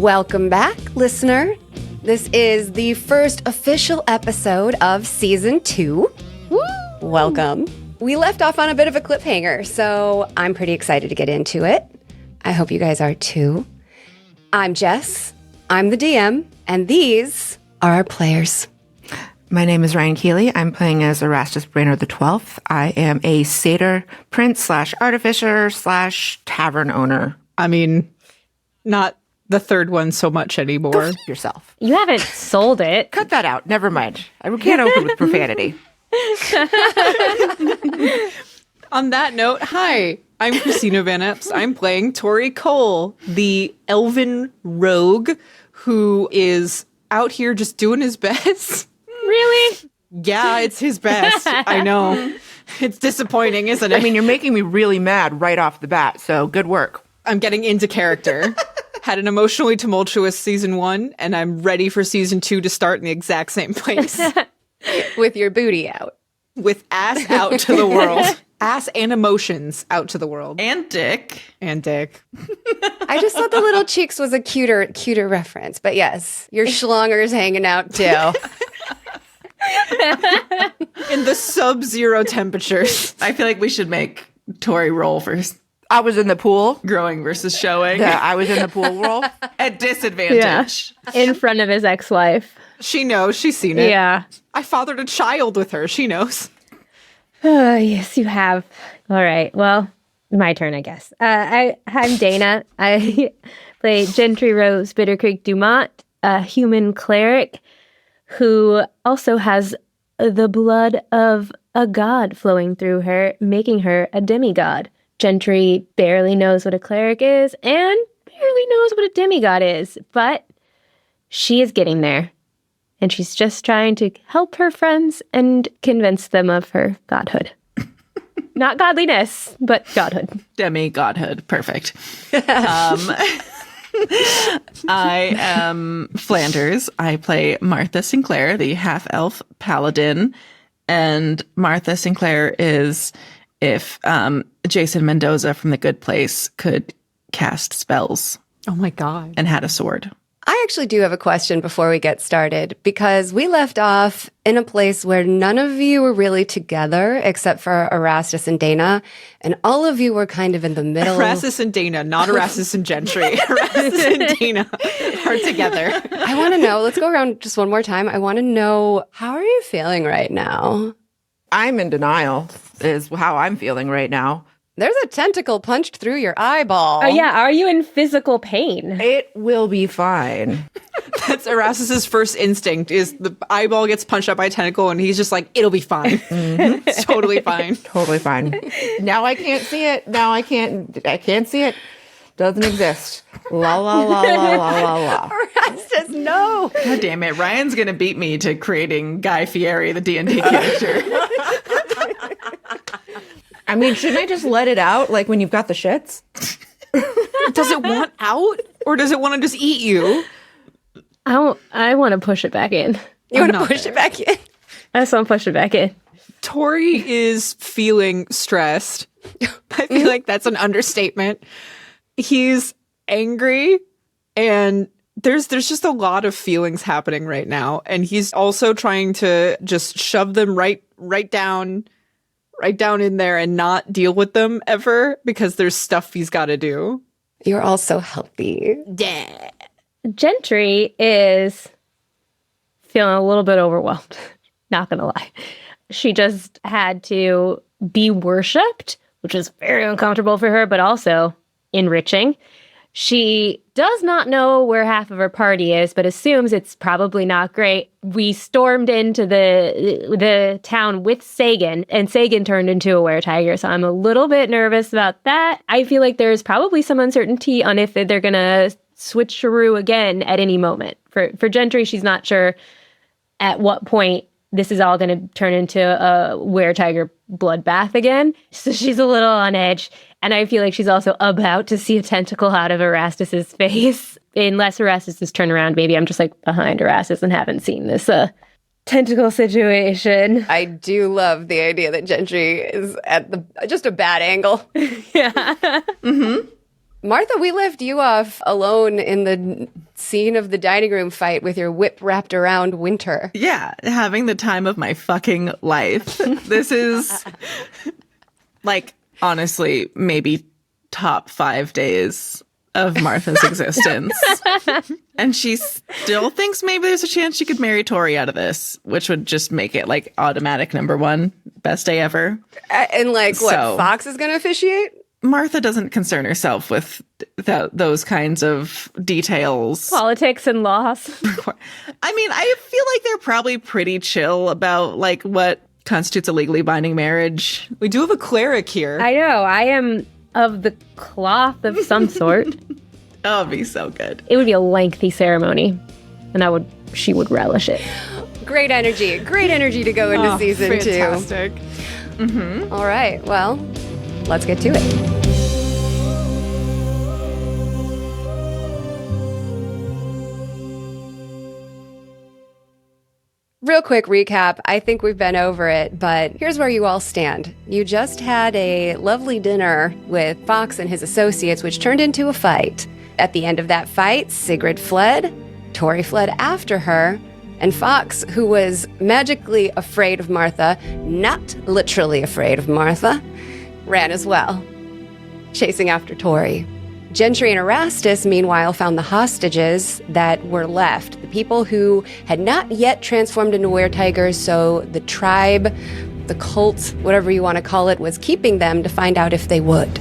Welcome back, listener. This is the first official episode of Season 2. Woo! Welcome. We left off on a bit of a cliffhanger, so I'm pretty excited to get into it. I hope you guys are too. I'm Jess, I'm the DM, and these are our players. My name is Ryan Keely. I'm playing as Erastus Brainerd the 12th. I am a satyr prince / artificer / tavern owner. I mean, not the third one so much anymore. Go f- yourself. You haven't sold it. Cut that out. Never mind. I can't open with profanity. On that note, hi, I'm Cristina Van Epps. I'm playing Tohri Cole, the elven rogue who is out here just doing his best. Really? Yeah, it's his best. I know. It's disappointing, isn't it? I mean, you're making me really mad right off the bat, so good work. I'm getting into character. Had an emotionally tumultuous season 1, and I'm ready for season 2 to start in the exact same place. With your booty out. With ass out to the world. Ass and emotions out to the world. And dick. And dick. I just thought the little cheeks was a cuter reference. But yes, your schlonger's hanging out too. In the sub-zero temperatures. I feel like we should make Tohri roll for I was in the pool. growing versus showing. Yeah, I was in the pool roll. At disadvantage. In front of his ex-wife. She knows. She's seen it. Yeah. I fathered a child with her. She knows. Oh, yes, you have. All right. Well, my turn, I guess. I'm Dana. I play Gentry Rose Bittercreek Dumont, a human cleric who also has the blood of a god flowing through her, making her a demigod. Gentry barely knows what a cleric is and barely knows what a demigod is, but she is getting there. And she's just trying to help her friends and convince them of her godhood. Not godliness, but godhood. Demi-godhood. Perfect. I am Flanders. I play Martha Sinclair, the half-elf paladin. And Martha Sinclair is if Jason Mendoza from The Good Place could cast spells Oh my God. and had a sword. I actually do have a question before we get started, because we left off in a place where none of you were really together except for Erastus and Dana, and all of you were kind of in the middle. Erastus and Dana, not Erastus and Gentry. Erastus and Dana are together. I want to know, let's go around just one more time. I want to know, how are you feeling right now? I'm in denial, is how I'm feeling right now. There's a tentacle punched through your eyeball. Oh, yeah. Are you in physical pain? It will be fine. That's Erastus's first instinct is the eyeball gets punched up by a tentacle and he's just like, it'll be fine. It's totally fine. Totally fine. Now I can't see it. Now I can't see it. Doesn't exist. La la la la la la la. Erastus, no. God damn it. Ryan's going to beat me to creating Guy Fieri, the D&D character. I mean, shouldn't I just let it out like when you've got the shits? Does it want out or does it want to just eat you? I want to push it back in. You want to not push it back in? I just want to push it back in. Tohri is feeling stressed. I feel like that's an understatement. He's angry and there's just a lot of feelings happening right now. And he's also trying to just shove them right down in there and not deal with them ever because there's stuff he's got to do. You're all so healthy. Yeah. Gentry is feeling a little bit overwhelmed. Not going to lie. She just had to be worshipped, which is very uncomfortable for her, but also enriching. She does not know where half of her party is, but assumes it's probably not great. We stormed into the town with Sagan, and Sagan turned into a were-tiger, so I'm a little bit nervous about that. I feel like there's probably some uncertainty on if they're going to switcheroo again at any moment. For Gentry, she's not sure at what point this is all going to turn into a were-tiger bloodbath again. So she's a little on edge. And I feel like she's also about to see a tentacle out of Erastus's face. Unless Erastus is turned around, maybe I'm just like behind Erastus and haven't seen this tentacle situation. I do love the idea that Gentry is at just a bad angle. Yeah. Mm-hmm. Martha, we left you off alone in the scene of the dining room fight with your whip wrapped around Winter. Yeah, having the time of my fucking life. This is, like, honestly, maybe top 5 days of Martha's existence. And she still thinks maybe there's a chance she could marry Tohri out of this, which would just make it, like, automatic #1. Best day ever. And, like, what, Fox is going to officiate? Martha doesn't concern herself with those kinds of details. Politics and laws. I mean, I feel like they're probably pretty chill about, like, what constitutes a legally binding marriage. We do have a cleric here. I know. I am of the cloth of some sort. Oh, it'd be so good. It would be a lengthy ceremony, and she would relish it. Great energy to go into season 2. Fantastic. Mm-hmm. All right, well, let's get to it. Real quick recap. I think we've been over it, but here's where you all stand. You just had a lovely dinner with Fox and his associates, which turned into a fight. At the end of that fight, Sigrid fled, Tohri fled after her, and Fox, who was magically afraid of Martha, not literally afraid of Martha, ran as well, chasing after Tohri. Gentry and Erastus, meanwhile, found the hostages that were left, the people who had not yet transformed into were-tigers, so the tribe, the cult, whatever you want to call it, was keeping them to find out if they would.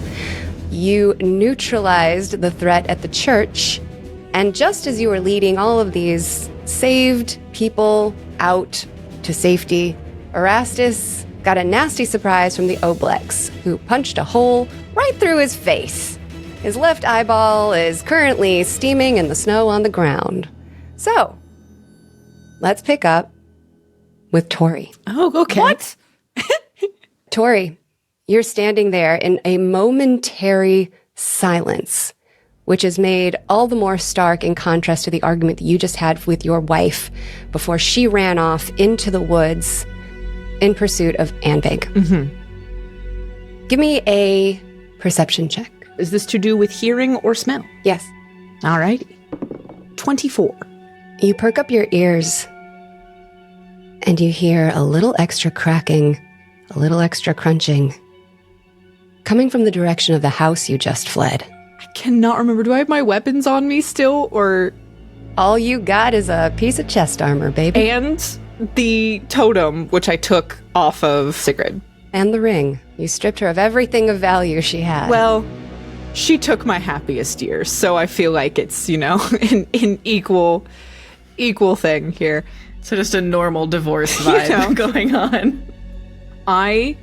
You neutralized the threat at the church, and just as you were leading all of these saved people out to safety, Erastus got a nasty surprise from the Oblex, who punched a hole right through his face. His left eyeball is currently steaming in the snow on the ground. So, let's pick up with Tohri. Oh, okay. What? Tohri, you're standing there in a momentary silence, which is made all the more stark in contrast to the argument that you just had with your wife before she ran off into the woods in pursuit of Anvig. Mm-hmm. Give me a perception check. Is this to do with hearing or smell? Yes. All right. 24. You perk up your ears and you hear a little extra cracking, a little extra crunching, coming from the direction of the house you just fled. I cannot remember. Do I have my weapons on me still, or? All you got is a piece of chest armor, baby. And the totem, which I took off of Sigrid. And the ring. You stripped her of everything of value she had. Well, she took my happiest years, so I feel like it's, an equal thing here. So just a normal divorce vibe going on. I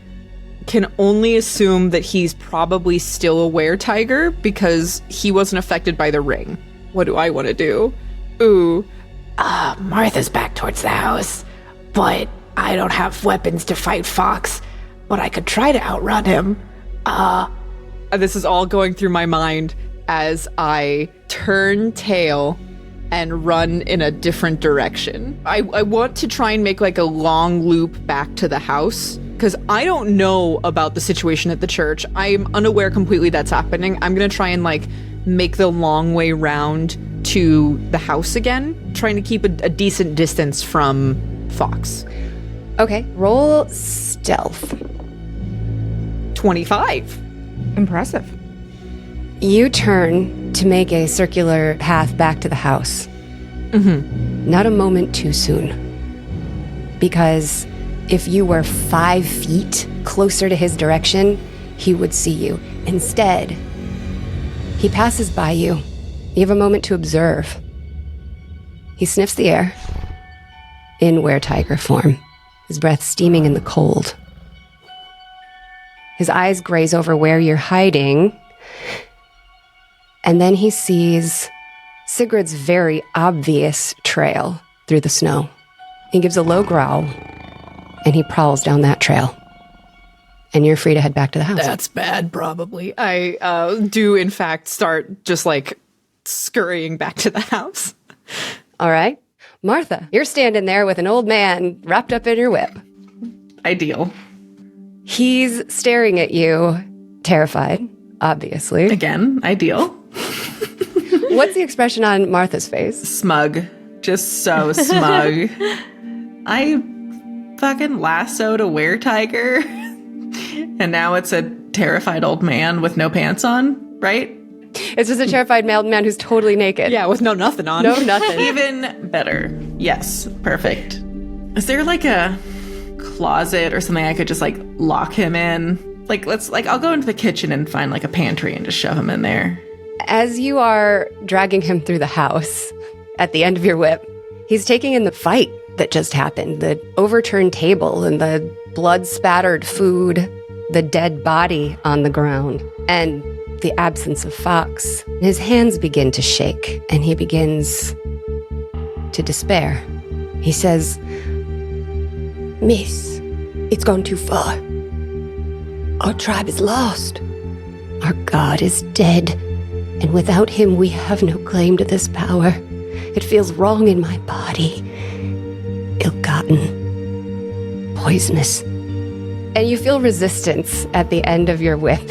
can only assume that he's probably still a were-tiger because he wasn't affected by the ring. What do I want to do? Ooh. Martha's back towards the house, but I don't have weapons to fight Fox, but I could try to outrun him. This is all going through my mind as I turn tail and run in a different direction. I want to try and make like a long loop back to the house because I don't know about the situation at the church. I'm unaware completely that's happening. I'm going to try and like make the long way round to the house again, trying to keep a decent distance from Fox. Okay, roll stealth. 25. Impressive. You turn to make a circular path back to the house. Mm-hmm. Not a moment too soon. Because if you were 5 feet closer to his direction, he would see you. Instead, he passes by you. You have a moment to observe. He sniffs the air in were-tiger form, his breath steaming in the cold. His eyes graze over where you're hiding, and then he sees Sigrid's very obvious trail through the snow. He gives a low growl, and he prowls down that trail. And you're free to head back to the house. That's bad, probably. I do, in fact, start just like scurrying back to the house. All right. Martha, you're standing there with an old man wrapped up in your whip. Ideal. He's staring at you, terrified, obviously. Again, ideal. What's the expression on Martha's face? Smug. Just so smug. I fucking lassoed a were-tiger, and now it's a terrified old man with no pants on, right? It's just a terrified man who's totally naked. Yeah, with no nothing on. No nothing. Even better. Yes, perfect. Is there like a closet or something I could just like lock him in? I'll go into the kitchen and find like a pantry and just shove him in there. As you are dragging him through the house at the end of your whip, he's taking in the fight that just happened, the overturned table and the blood-spattered food, the dead body on the ground, and the absence of Fox. His hands begin to shake, and he begins to despair. He says, "Miss, it's gone too far. Our tribe is lost. Our god is dead, and without him we have no claim to this power. It feels wrong in my body. Ill-gotten. Poisonous." And you feel resistance at the end of your whip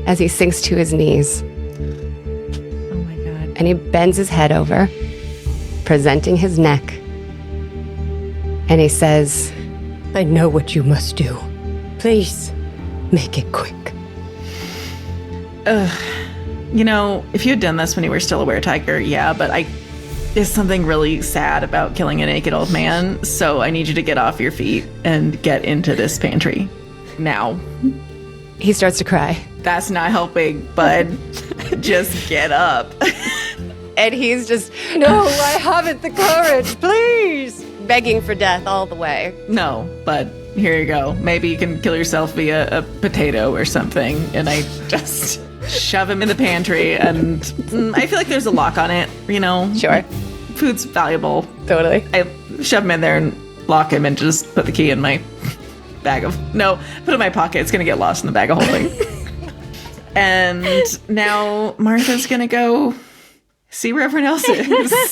as he sinks to his knees. Oh my god. And he bends his head over, presenting his neck. And he says, "I know what you must do. Please, make it quick." You know, if you had done this when you were still a were-tiger, yeah, but there's something really sad about killing a naked old man, so I need you to get off your feet and get into this pantry. Now. He starts to cry. That's not helping, bud. Just get up. And he's just, "No, I haven't the courage, please!" Begging for death all the way. No, bud. Here you go. Maybe you can kill yourself via a potato or something. And I just shove him in the pantry, and I feel like there's a lock on it, you know? Sure. Food's valuable. Totally. I shove him in there and lock him and just put the key in my put it in my pocket. It's going to get lost in the bag of holding. And now Martha's going to go see where everyone else is.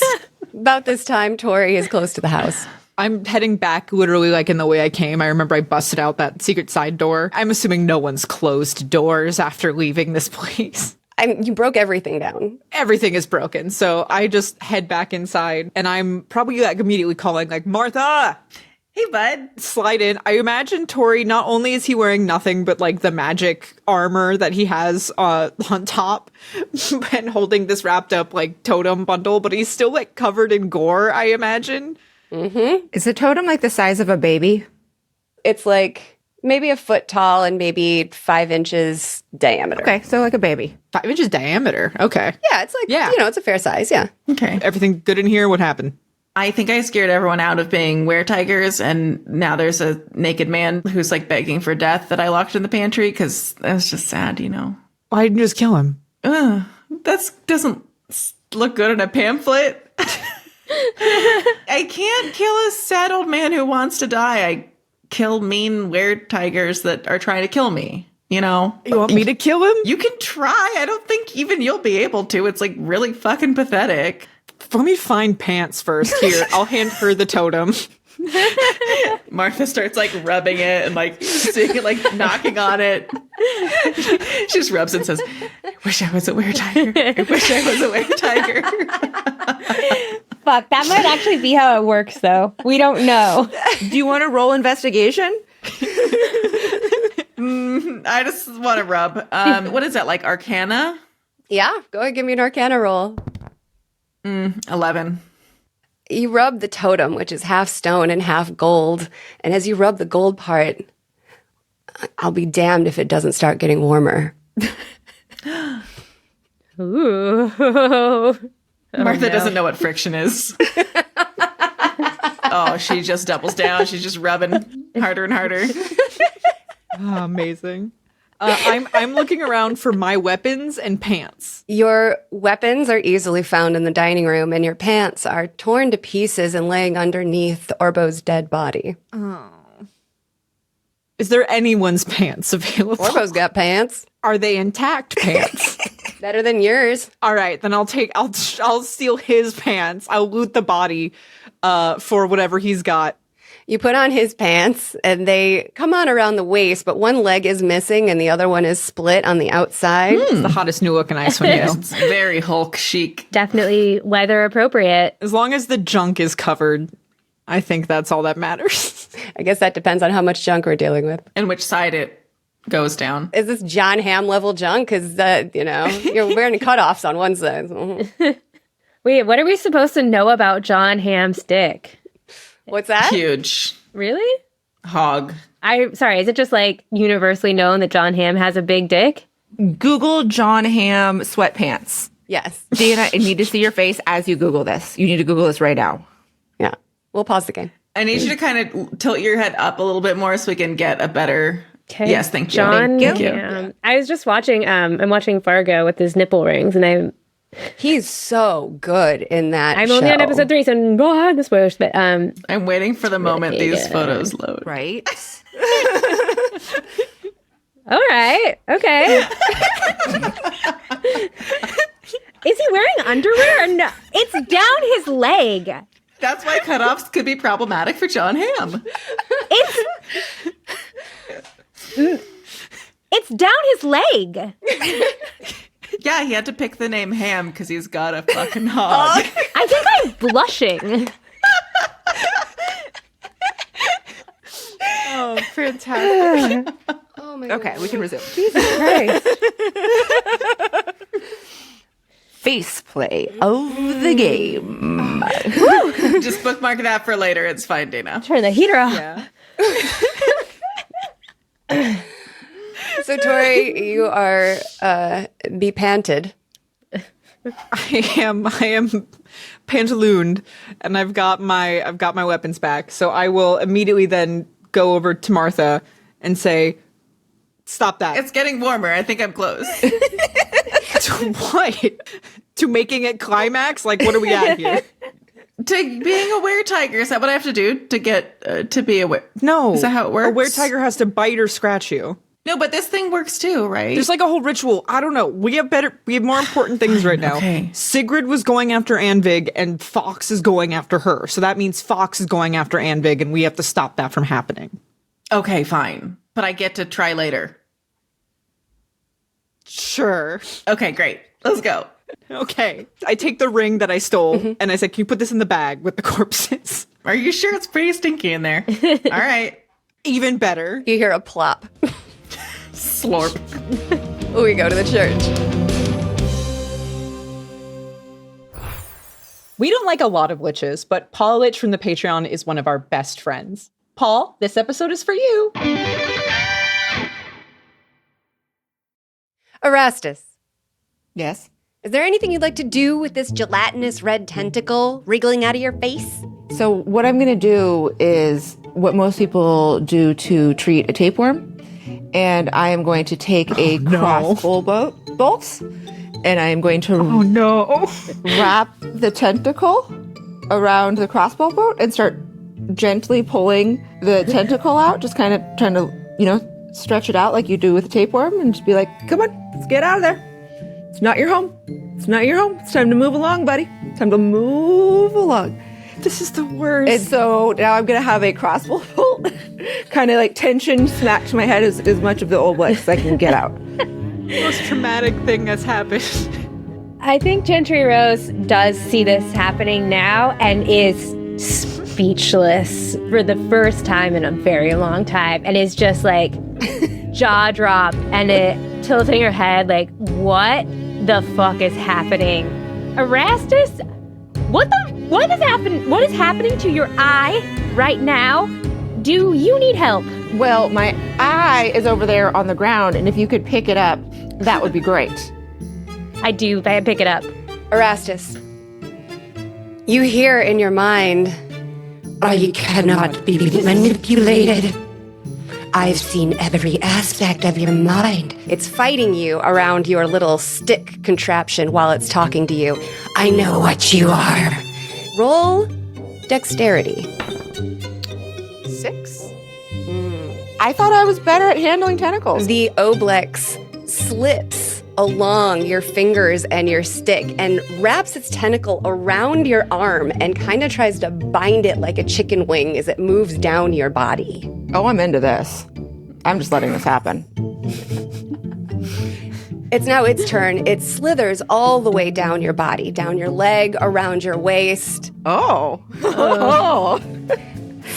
About this time, Tohri is close to the house. I'm heading back literally like in the way I came. I remember I busted out that secret side door. I'm assuming no one's closed doors after leaving this place. You broke everything down. Everything is broken. So I just head back inside, and I'm probably like immediately calling like, "Martha!" Hey, bud. Slide in. I imagine Tohri, not only is he wearing nothing but like the magic armor that he has on top and holding this wrapped up like totem bundle, but he's still like covered in gore, I imagine. Mm-hmm. Is the totem like the size of a baby? It's like maybe a foot tall and maybe 5 inches diameter. Okay, so like a baby. 5 inches diameter. Okay. Yeah, it's like, it's a fair size, yeah. Okay. Everything good in here? What happened? I think I scared everyone out of being were-tigers, and now there's a naked man who's like begging for death that I locked in the pantry because that was just sad, you know. Why didn't you just kill him? That doesn't look good in a pamphlet. I can't kill a sad old man who wants to die. I kill mean were-tigers that are trying to kill me, you know? You want me to kill him? You can try. I don't think even you'll be able to. It's like really fucking pathetic. Let me find pants first. Here, I'll hand her the totem. Martha starts like rubbing it and like seeing it, like knocking on it. She just rubs it and says, "I wish I was a were-tiger. I wish I was a were-tiger." Fuck, that might actually be how it works, though. We don't know. Do you want to roll investigation? I just want to rub. What is that, like Arcana? Yeah, go ahead, give me an Arcana roll. 11. You rub the totem, which is half stone and half gold. And as you rub the gold part, I'll be damned if it doesn't start getting warmer. Ooh. Martha doesn't know what friction is. Oh, she just doubles down. She's just rubbing harder and harder. Oh, amazing. I'm looking around for my weapons and pants. Your weapons are easily found in the dining room, and your pants are torn to pieces and laying underneath Orbo's dead body. Is there anyone's pants available? Orbo's got pants. Are they intact pants? Better than yours. All right, then I'll steal his pants. I'll loot the body for whatever he's got. You put on his pants and they come on around the waist, but one leg is missing and the other one is split on the outside. It's the hottest new look in Icewind Dale. It's very Hulk chic. Definitely weather appropriate. As long as the junk is covered, I think that's all that matters. I guess that depends on how much junk we're dealing with. And which side it goes down. Is this John Hamm level junk? Because, you're wearing cutoffs on one side. Wait, what are we supposed to know about John Hamm's dick? What's that? Huge. Really? Hog. Sorry, is it just like universally known that John Hamm has a big dick? Google John Hamm sweatpants. Yes. Dana, I need to see your face as you Google this. You need to Google this right now. Yeah. We'll pause the game. I need you to kind of tilt your head up a little bit more so we can get a better... Okay. Yes, thank you. John Thank you. Hamm. I was just watching, I'm watching Fargo with his nipple rings, and He's so good in that I'm show. only on episode 3, so no spoilers, but I'm waiting for the moment these good. photos load. Right? all right, okay. Is he wearing underwear or no? It's down his leg. That's why cutoffs could be problematic for John Hamm. It's down his leg. Yeah, he had to pick the name Ham because he's got a fucking hog. I think I'm blushing. Oh, fantastic. Oh my Okay, we can resume. Christ. Face play of the game. Just bookmark that for later. It's fine, Dana. Turn the heater off. Yeah. So, Tohri, you are bepanted. I am pantalooned, and I've got my weapons back. So I will immediately then go over to Martha and say, "Stop that!" It's getting warmer. I think I'm close. To what? To making it climax? Like, what are we at here? To being a were-tiger, is that what I have to do to get to be a were? No. Is that how it works? A were-tiger has to bite or scratch you. No, but this thing works too, right? There's like a whole ritual. I don't know. We have more important things right now. Okay. Sigrid was going after Anvig and Fox is going after her. So that means Fox is going after Anvig and we have to stop that from happening. Okay, fine. But I get to try later. Sure. Okay, great. Let's go. Okay. I take the ring that I stole and I said, "Can you put this in the bag with the corpses?" Are you sure it's pretty stinky in there? All right. Even better. You hear a plop. Slorp. We go to the church. We don't like a lot of liches, but Paul Lich from the Patreon is one of our best friends. Paul, this episode is for you. Erastus, Yes. is there anything you'd like to do with this gelatinous red tentacle wriggling out of your face? So what I'm going to do is what most people do to treat a tapeworm. And I am going to take a crossbow bolt and I am going to wrap the tentacle around the crossbow bolt and start gently pulling the tentacle out, just kind of trying to, stretch it out like you do with a tapeworm and just be like, come on, let's get out of there. It's not your home. It's not your home. It's time to move along, buddy. Time to move along. This is the worst. And so now I'm going to have a crossbow bolt kind of like tension smack to my head as much of the old blood as I can get out. Most traumatic thing that's happened. I think Gentry Rose does see this happening now and is speechless for the first time in a very long time and is just like jaw drop and it tilting her head like, what the fuck is happening? Erastus, what is happening to your eye right now? Do you need help? Well, my eye is over there on the ground, and if you could pick it up, that would be great. I do. I pick it up. Erastus, you hear in your mind, I cannot be manipulated. I've seen every aspect of your mind. it's fighting you around your little stick contraption while it's talking to you. I know what you are. Roll dexterity. 6? I thought I was better at handling tentacles. The oblex slips along your fingers and your stick and wraps its tentacle around your arm and kind of tries to bind it like a chicken wing as it moves down your body. Oh, I'm into this. I'm just letting this happen. It's now its turn. It slithers all the way down your body, down your leg, around your waist. Oh. Oh.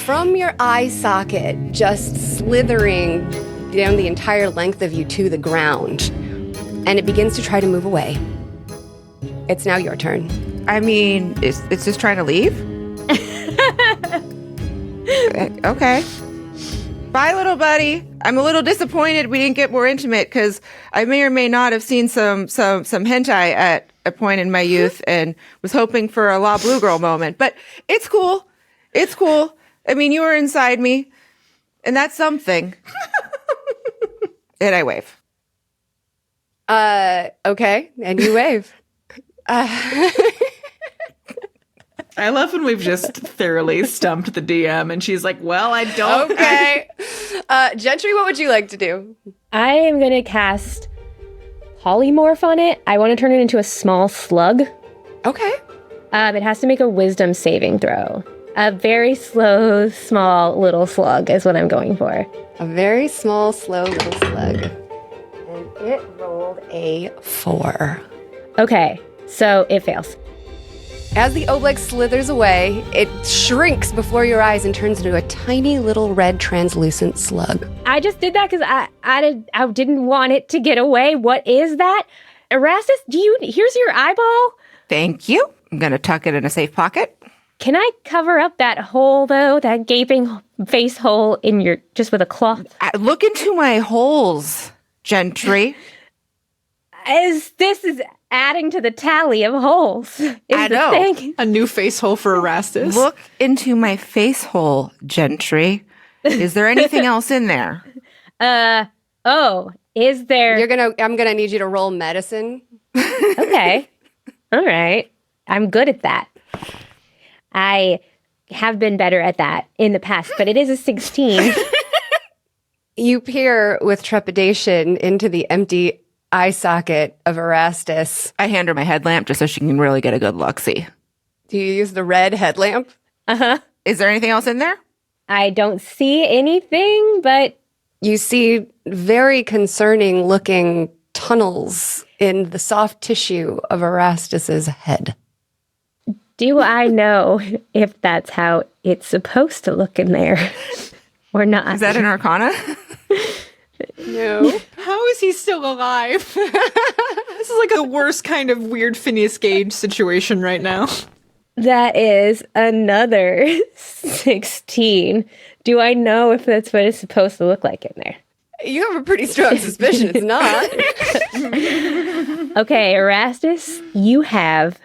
From your eye socket, just slithering down the entire length of you to the ground. And it begins to try to move away. It's now your turn. I mean, it's just trying to leave? Okay. Bye, little buddy. I'm a little disappointed we didn't get more intimate because I may or may not have seen some hentai at a point in my youth and was hoping for a La Blue Girl moment. But it's cool. It's cool. I mean, you were inside me, and that's something. And I wave. Okay. And you wave. I love when we've just thoroughly stumped the DM and she's like, well, I don't. Okay. Gentry, what would you like to do? I am going to cast polymorph on it. I want to turn it into a small slug. Okay. It has to make a wisdom saving throw. A very slow, small little slug is what I'm going for. A very small, slow little slug. And it rolled a 4. Okay, so it fails. As the oblex slithers away, it shrinks before your eyes and turns into a tiny little red translucent slug. I just did that because I didn't want it to get away. What is that? Erastus, here's your eyeball. Thank you. I'm going to tuck it in a safe pocket. Can I cover up that hole, though? That gaping face hole just with a cloth? Look into my holes, Gentry. This is adding to the tally of holes. I know. A new face hole for Erastus. Look into my face hole, Gentry. Is there anything else in there? Is there? I'm gonna need you to roll medicine. Okay. All right. I'm good at that. I have been better at that in the past, but it is a 16. You peer with trepidation into the empty eye socket of Erastus. I hand her my headlamp just so she can really get a good look-see. Do you use the red headlamp? Uh-huh. Is there anything else in there? I don't see anything, but You see very concerning looking tunnels in the soft tissue of Erastus's head. do I know if that's how it's supposed to look in there or not? Is that an arcana? No. How is he still alive? This is like the worst kind of weird Phineas Gage situation right now. That is another 16. Do I know if that's what it's supposed to look like in there? You have a pretty strong suspicion it's not. Okay, Erastus, you have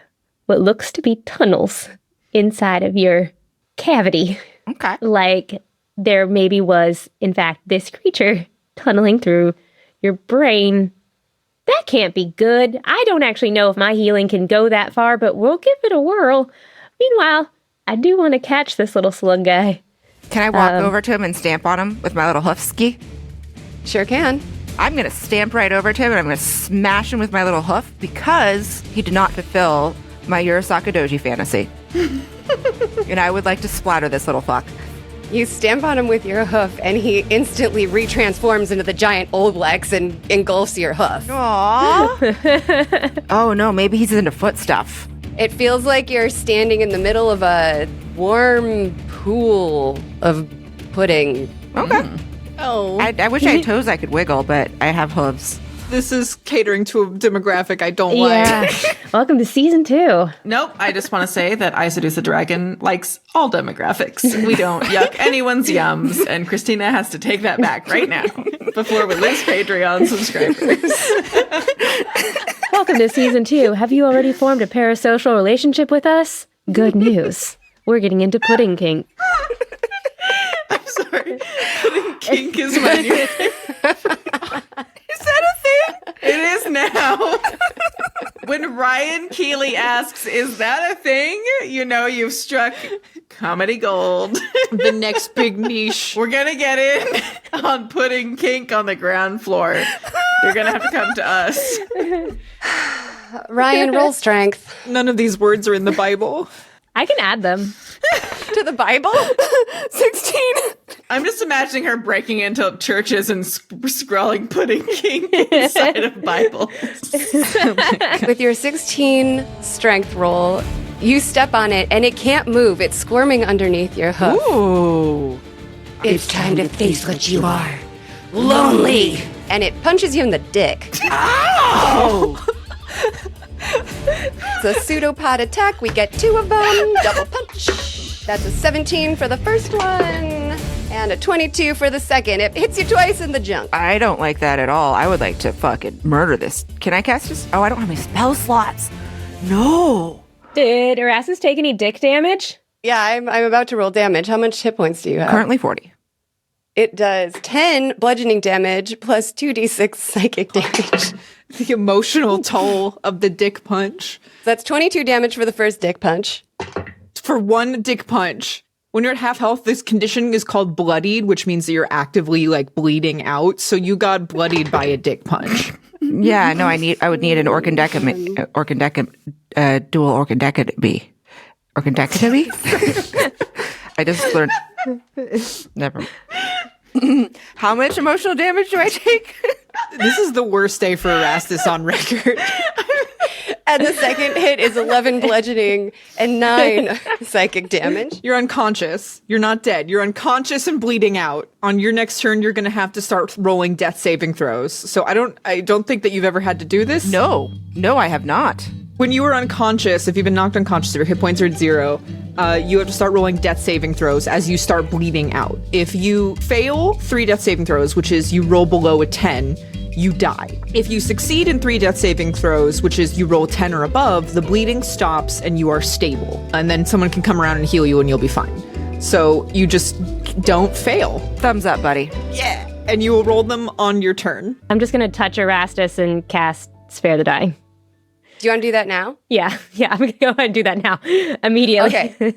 what looks to be tunnels inside of your cavity. Okay. Like there maybe was, in fact, this creature tunneling through your brain. That can't be good. I don't actually know if my healing can go that far, but we'll give it a whirl. Meanwhile, I do want to catch this little slug guy. Can I walk over to him and stamp on him with my little hoof ski? Sure can. I'm going to stamp right over to him and I'm going to smash him with my little hoof because he did not fulfill my Urasaka Doji fantasy. And I would like to splatter this little fuck. You stamp on him with your hoof, and he instantly retransforms into the giant Oblex and engulfs your hoof. Aww. Oh no, maybe he's into foot stuff. It feels like you're standing in the middle of a warm pool of pudding. Okay. Oh. I wish I had toes I could wiggle, but I have hooves. This is catering to a demographic I don't like. Welcome to season 2. Nope. I just want to say that I Seduce the Dragon likes all demographics. We don't yuck anyone's yums, and Cristina has to take that back right now before we lose Patreon subscribers. Welcome to season 2. Have you already formed a parasocial relationship with us? Good news. We're getting into pudding kink. I'm sorry. Pudding kink is my new thing. Is that a thing? It is now. When Ryan Keely asks, is that a thing? You know you've struck comedy gold. The next big niche. We're going to get in on pudding kink on the ground floor. You're gonna have to come to us. Ryan, roll strength. None of these words are in the Bible. I can add them. To the Bible? 16. I'm just imagining her breaking into churches and scrawling pudding king inside of Bibles. With your 16 strength roll, you step on it and it can't move. It's squirming underneath your hoof. Ooh. It's time to face what you are. Lonely. And it punches you in the dick. Oh! It's a pseudopod attack. We get 2 of them. Double punch. That's a 17 for the first one. And a 22 for the second. It hits you twice in the junk. I don't like that at all. I would like to fucking murder this. Can I cast this? Oh, I don't have any spell slots. No. Did Erastus take any dick damage? Yeah, I'm about to roll damage. How much hit points do you have? Currently 40. It does 10 bludgeoning damage plus 2d6 psychic damage. The emotional toll of the dick punch. That's 22 damage for the first dick punch. For one dick punch. When you're at half health, this condition is called bloodied, which means that you're actively like bleeding out. So you got bloodied by a dick punch. Yeah, no, I would need an dual orchidectomy. Orchidectomy? I just learned. Never. How much emotional damage do I take? This is the worst day for Erastus on record. And the second hit is 11 bludgeoning and 9 psychic damage. You're unconscious. You're not dead. You're unconscious and bleeding out. On your next turn, you're going to have to start rolling death saving throws. So I don't think that you've ever had to do this. No, I have not. When you are unconscious, if you've been knocked unconscious, if your hit points are at 0, you have to start rolling death saving throws as you start bleeding out. If you fail 3 death saving throws, which is you roll below a 10, you die. If you succeed in 3 death saving throws, which is you roll 10 or above, the bleeding stops and you are stable. And then someone can come around and heal you and you'll be fine. So you just don't fail. Thumbs up, buddy. Yeah. And you will roll them on your turn. I'm just going to touch Erastus and cast Spare the Dying. Do you want to do that now? Yeah, I'm going to go ahead and do that now. Immediately. Okay.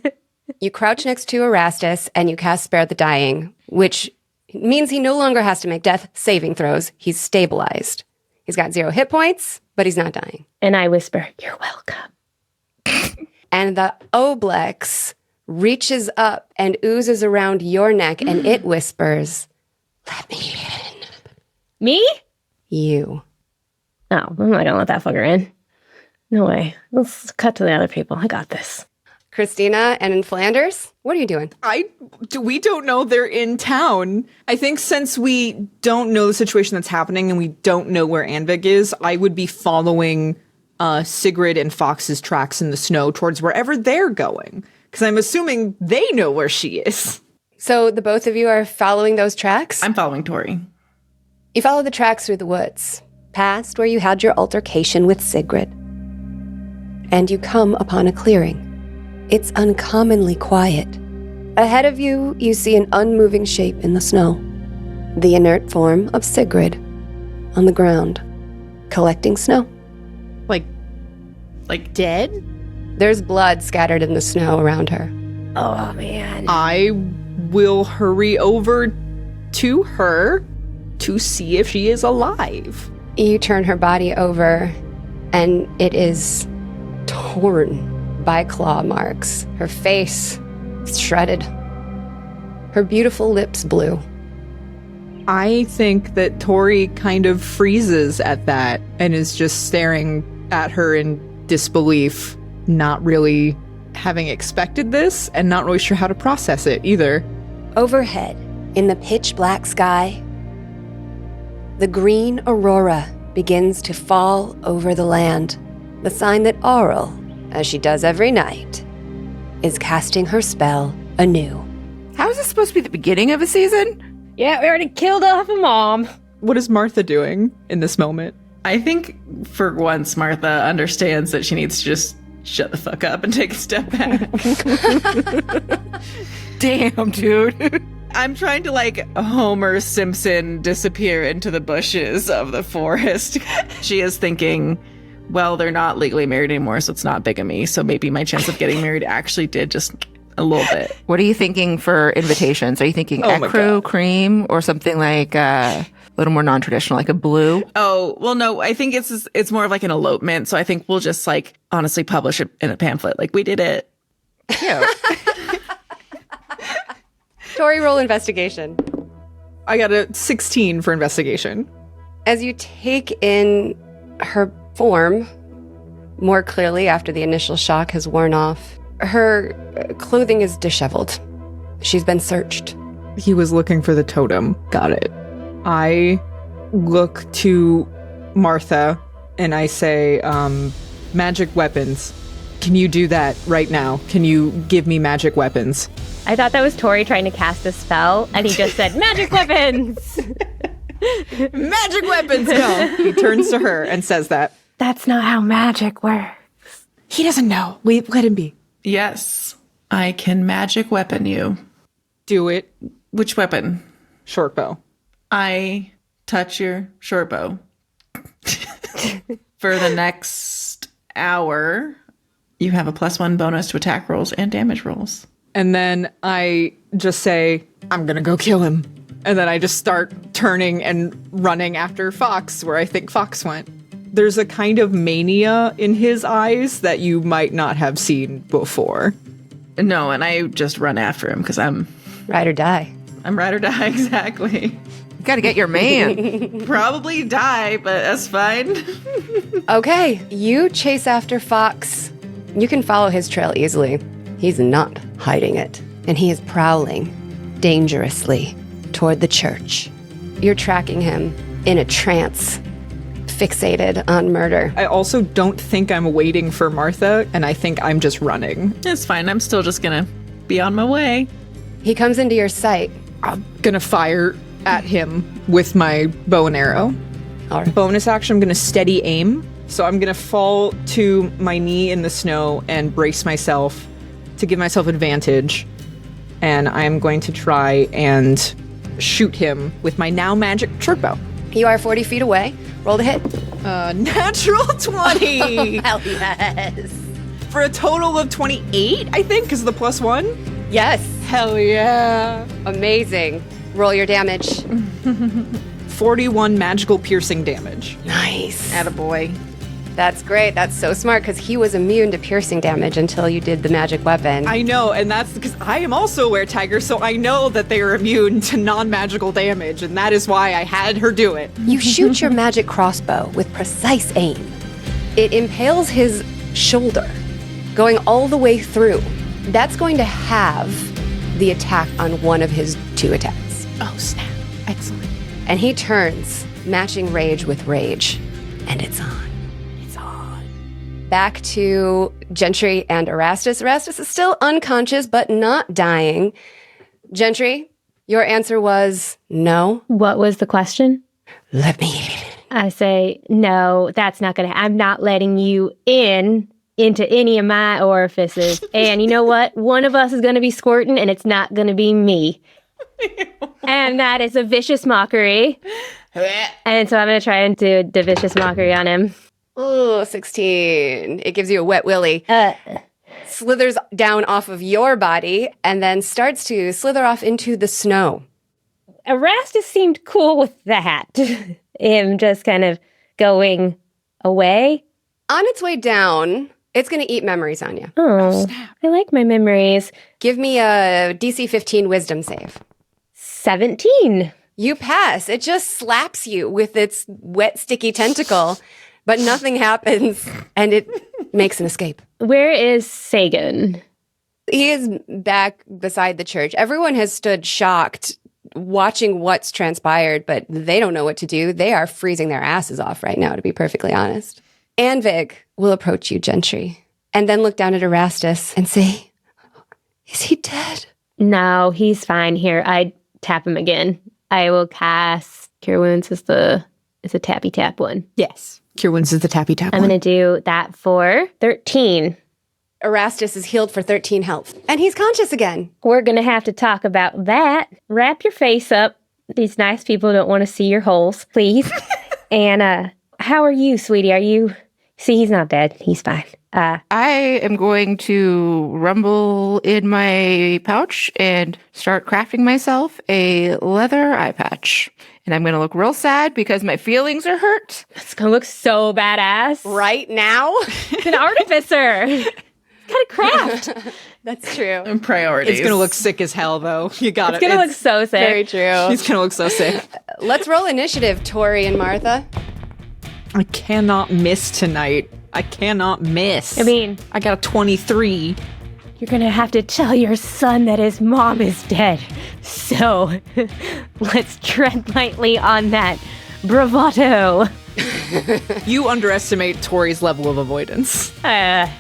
You crouch next to Erastus and you cast Spare the Dying, which means he no longer has to make death saving throws. He's stabilized. He's got 0 hit points, but he's not dying. And I whisper, "You're welcome." And the Oblex reaches up and oozes around your neck and it whispers, "Let me in." Me? You. Oh, I'm not going to let that fucker in. No way. Let's cut to the other people. I got this. Cristina and in Flanders, what are you doing? We don't know they're in town. I think since we don't know the situation that's happening and we don't know where Anvik is, I would be following Sigrid and Fox's tracks in the snow towards wherever they're going. Because I'm assuming they know where she is. So the both of you are following those tracks? I'm following Tohri. You follow the tracks through the woods, past where you had your altercation with Sigrid. And you come upon a clearing. It's uncommonly quiet. Ahead of you, you see an unmoving shape in the snow. The inert form of Sigrid on the ground, collecting snow. Like dead? There's blood scattered in the snow around her. Oh, man. I will hurry over to her to see if she is alive. You turn her body over, and it is torn by claw marks. Her face is shredded. Her beautiful lips blue. I think that Tohri kind of freezes at that and is just staring at her in disbelief, not really having expected this and not really sure how to process it either. Overhead, in the pitch black sky, the green aurora begins to fall over the land, the sign that Aurel, as she does every night, is casting her spell anew. How is this supposed to be the beginning of a season? Yeah, we already killed off a mom. What is Martha doing in this moment? I think for once Martha understands that she needs to just shut the fuck up and take a step back. Damn, dude. I'm trying to like Homer Simpson disappear into the bushes of the forest. She is thinking, well, they're not legally married anymore, so it's not bigamy. So maybe my chance of getting married actually did just a little bit. What are you thinking for invitations? Are you thinking ecru, cream, or something like little more non-traditional, like a blue. Oh, well, no, I think it's more of like an elopement. So I think we'll just like honestly publish it in a pamphlet. Like we did it. Yeah. Tohri, roll investigation. I got a 16 for investigation. As you take in her form more clearly after the initial shock has worn off, her clothing is disheveled. She's been searched. He was looking for the totem. Got it. I look to Martha and I say, magic weapons. Can you do that right now? Can you give me magic weapons? I thought that was Tohri trying to cast a spell, and he just said, magic weapons! Magic weapons! No. He turns to her and says that. That's not how magic works. He doesn't know. Let him be. Yes, I can magic weapon you. Do it. Which weapon? Short bow. I touch your short bow. For the next hour, you have a +1 bonus to attack rolls and damage rolls. And then I just say, I'm gonna go kill him. And then I just start turning and running after Fox, where I think Fox went. There's a kind of mania in his eyes that you might not have seen before. No, and I just run after him because I'm Ride or die. ride or die, exactly. You gotta get your man. Probably die, but that's fine. Okay, you chase after Fox. You can follow his trail easily. He's not hiding it, and he is prowling dangerously toward the church. You're tracking him in a trance, fixated on murder. I also don't think I'm waiting for Martha, and I think I'm just running. It's fine. I'm still just gonna be on my way. He comes into your sight. I'm gonna fire at him with my bow and arrow. All right. Bonus action, I'm gonna steady aim. So I'm gonna fall to my knee in the snow and brace myself to give myself advantage. And I'm going to try and shoot him with my now magic short bow. You are 40 feet away. Roll to hit. Natural 20 Hell yes. for a total of 28, I think, because of the +1. Yes. Hell yeah. Amazing. Roll your damage. 41 magical piercing damage. Nice. Attaboy. That's great. That's so smart because he was immune to piercing damage until you did the magic weapon. I know, and that's because I am also a weretiger, so I know that they are immune to non-magical damage, and that is why I had her do it. You shoot your magic crossbow with precise aim. It impales his shoulder, going all the way through. That's going to have the attack on one of his 2 attacks. Oh, snap. Excellent. And he turns, matching rage with rage. And it's on. Back to Gentry and Erastus. Erastus is still unconscious, but not dying. Gentry, your answer was no. What was the question? Let me in. I say, no, that's not going to I'm not letting you into any of my orifices. And you know what? One of us is going to be squirting, and it's not going to be me. And that is a vicious mockery. And so I'm going to try and do the vicious mockery on him. Oh, 16. It gives you a wet willy. Slithers down off of your body and then starts to slither off into the snow. Erastus seemed cool with that. Him just kind of going away. On its way down, it's going to eat memories on you. Oh, I like my memories. Give me a DC 15 wisdom save. 17. You pass. It just slaps you with its wet, sticky tentacle, but nothing happens, and it makes an escape. Where is Sagan? He is back beside the church. Everyone has stood shocked, watching what's transpired, but they don't know what to do. They are freezing their asses off right now, to be perfectly honest. Anvig will approach you, Gentry, and then look down at Erastus and say, is he dead? No, he's fine. Here, I tap him again. I will cast Cure Wounds as a tappy tap one. Yes. Cure Wounds is the tappy tap I'm one. going to do that for 13. Erastus is healed for 13 health, and he's conscious again. We're going to have to talk about that. Wrap your face up. These nice people don't want to see your holes, please. And how are you, sweetie? Are you See, he's not dead. He's fine. I am going to rumble in my pouch and start crafting myself a leather eye patch. And I'm going to look real sad because my feelings are hurt. It's gonna look so badass. Right now? It's an artificer. Got a craft. That's true. And priorities. It's gonna look sick as hell, though. You got It's gonna look so sick. Very true. He's gonna look so sick. Let's roll initiative, Tohri and Martha. I cannot miss tonight. I cannot miss. I mean, I got a 23. you're gonna have to tell your son that his mom is dead. So, let's tread lightly on that bravado. You underestimate Tohri's level of avoidance. I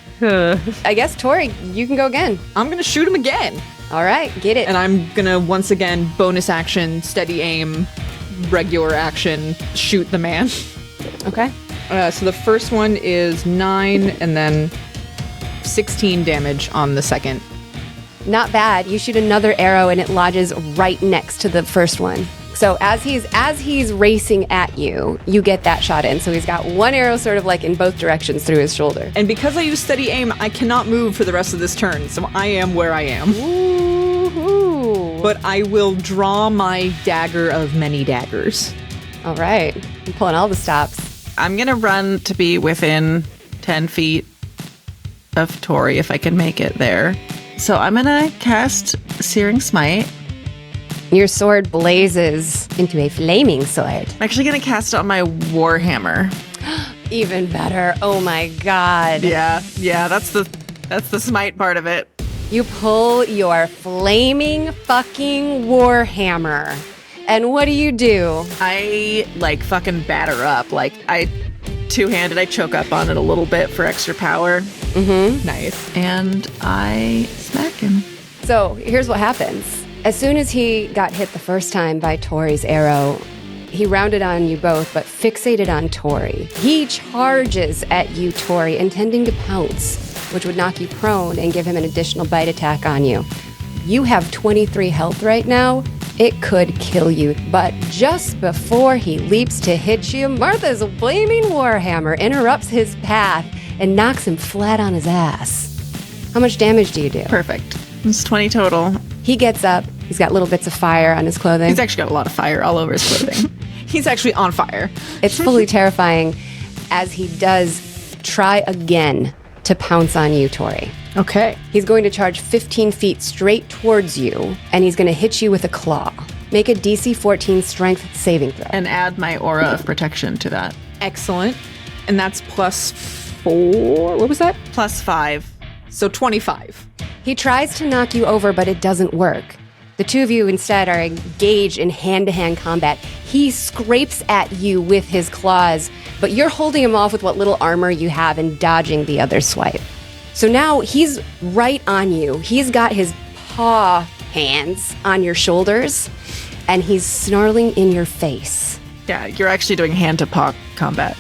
guess, Tohri, you can go again. I'm gonna shoot him again. All right, get it. And I'm gonna once again bonus action, steady aim, regular action, shoot the man. Okay. So the first one is 9 and then 16 damage on the second. Not bad. You shoot another arrow and it lodges right next to the first one. So as he's racing at you, you get that shot in. So he's got one arrow sort of like in both directions through his shoulder. And because I use steady aim, I cannot move for the rest of this turn. So I am where I am. Woohoo. But I will draw my dagger of many daggers. All right. I'm pulling all the stops. I'm going to run to be within 10 feet of Tohri if I can make it there. So I'm going to cast Searing Smite. Your sword blazes into a flaming sword. I'm actually going to cast it on my Warhammer. Even better. Oh my god. Yeah, that's the smite part of it. You pull your flaming fucking warhammer. And what do? I like fucking batter up. Like I two-handed, I choke up on it a little bit for extra power. Mm-hmm. Nice. And I smack him. So here's what happens. As soon as he got hit the first time by Tohri's arrow, he rounded on you both, but fixated on Tohri. He charges at you, Tohri, intending to pounce, which would knock you prone and give him an additional bite attack on you. You have 23 health right now. It could kill you. But just before he leaps to hit you, Martha's flaming warhammer interrupts his path and knocks him flat on his ass. How much damage do you do? Perfect. It's 20 total. He gets up. He's got little bits of fire on his clothing. He's actually got a lot of fire all over his clothing. He's actually on fire. It's fully terrifying as he does try again to pounce on you, Tohri. Okay. He's going to charge 15 feet straight towards you, and he's going to hit you with a claw. Make a DC 14 strength saving throw. And add my aura of protection to that. Excellent. And that's +4. What was that? +5. So 25. He tries to knock you over, but it doesn't work. The two of you instead are engaged in hand-to-hand combat. He scrapes at you with his claws, but you're holding him off with what little armor you have and dodging the other swipe. So now he's right on you. He's got his paw hands on your shoulders, and he's snarling in your face. Yeah, you're actually doing hand-to-paw combat.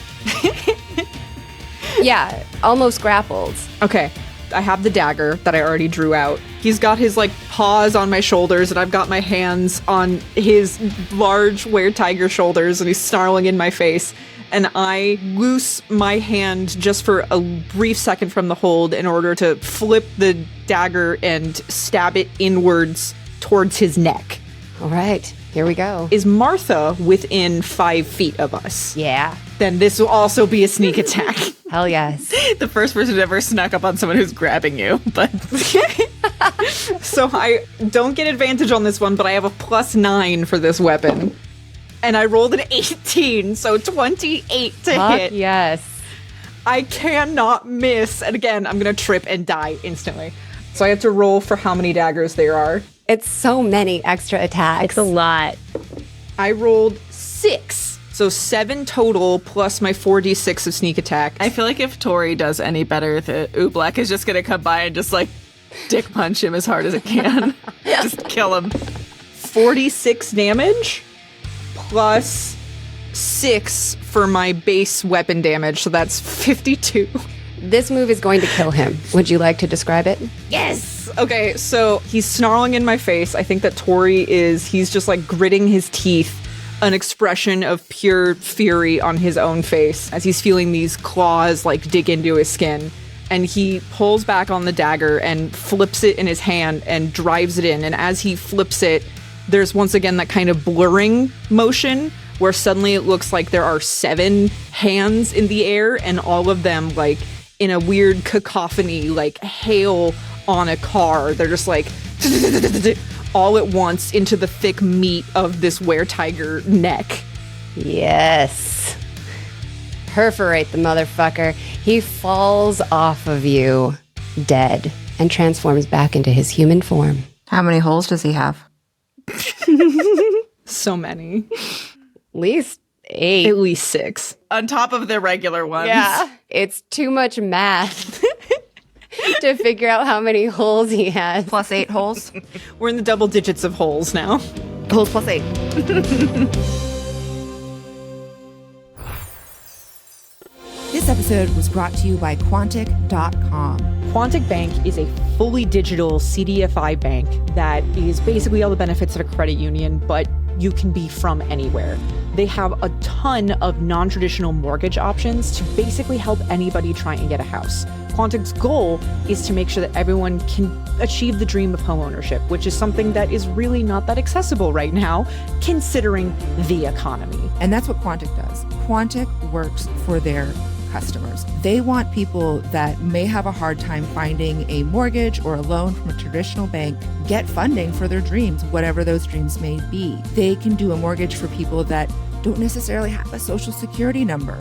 Yeah, almost grappled. Okay. I have the dagger that I already drew out. He's got his like paws on my shoulders, and I've got my hands on his large were-tiger shoulders, and he's snarling in my face. And I loose my hand just for a brief second from the hold in order to flip the dagger and stab it inwards towards his neck. All right, here we go. Is Martha within 5 feet of us? Yeah. Then this will also be a sneak attack. Hell yes. The first person to ever snuck up on someone who's grabbing you, but... So I don't get advantage on this one, but I have a +9 for this weapon. And I rolled an 18, so 28 to Fuck hit. yes. I cannot miss. And again, I'm going to trip and die instantly. So I have to roll for how many daggers there are. It's so many extra attacks. It's a lot. I rolled 6. So 7 total plus my 4d6 of sneak attack. I feel like if Tohri does any better, the Oobleck is just going to come by and just like dick punch him as hard as it can. Just kill him. 46 damage plus 6 for my base weapon damage. So that's 52. This move is going to kill him. Would you like to describe it? Yes! Okay, so he's snarling in my face. I think that Tohri he's just like gritting his teeth. an expression of pure fury on his own face as he's feeling these claws like dig into his skin. And he pulls back on the dagger and flips it in his hand and drives it in. And as he flips it, there's once again that kind of blurring motion where suddenly it looks like there are 7 hands in the air and all of them like in a weird cacophony, like hail on a car. They're just like all at once into the thick meat of this were-tiger neck. Yes. Perforate the motherfucker. He falls off of you, dead, and transforms back into his human form. How many holes does he have? So many. At least 8. At least 6. On top of the regular ones. Yeah. It's too much math to figure out how many holes he has. Plus 8 holes? We're in the double digits of holes now. Holes plus 8. This episode was brought to you by Quantic.com. Quantic Bank is a fully digital CDFI bank that is basically all the benefits of a credit union, but you can be from anywhere. They have a ton of non-traditional mortgage options to basically help anybody try and get a house. Quantic's goal is to make sure that everyone can achieve the dream of homeownership, which is something that is really not that accessible right now, considering the economy. And that's what Quantic does. Quantic works for their customers. They want people that may have a hard time finding a mortgage or a loan from a traditional bank get funding for their dreams, whatever those dreams may be. They can do a mortgage for people that don't necessarily have a social security number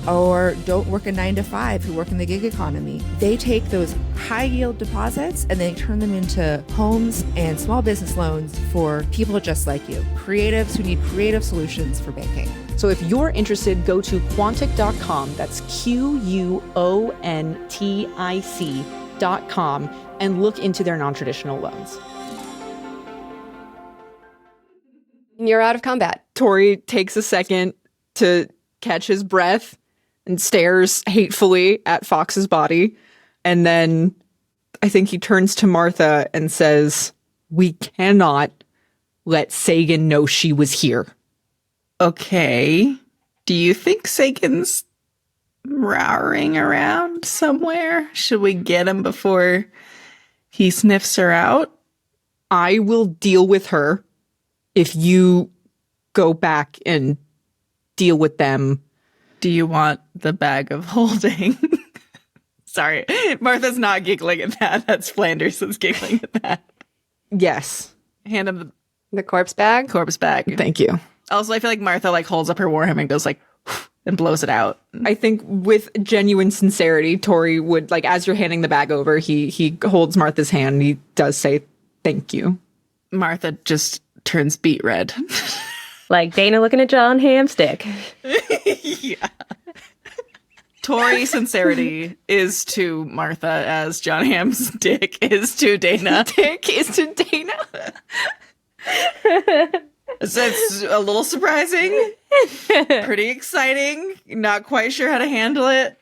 or don't work a 9-to-5 who work in the gig economy. They take those high yield deposits and they turn them into homes and small business loans for people just like you, creatives who need creative solutions for banking. So if you're interested, go to Quantic.com, that's QUONTIC.com, and look into their non-traditional loans. You're out of combat. Tohri takes a second to catch his breath and stares hatefully at Fox's body. And then I think he turns to Martha and says, "We cannot let Sagan know she was here." Okay. Do you think Sagan's rowing around somewhere? Should we get him before he sniffs her out? I will deal with her if you go back and deal with them. Do you want the bag of holding? Sorry, Martha's not giggling at that. That's Flanders that's giggling at that. Yes. Hand him The corpse bag? the corpse bag. Thank you. Also, I feel like Martha like holds up her warhammer and goes like and blows it out. I think with genuine sincerity, Tohri would, like, as you're handing the bag over, he holds Martha's hand and he does say, "Thank you." Martha just turns beet red. Like Dana looking at John Hamstick. Yeah. Tohri sincerity is to Martha as John Hamm's dick is to Dana. Dick is to Dana. So it's a little surprising, pretty exciting, not quite sure how to handle it.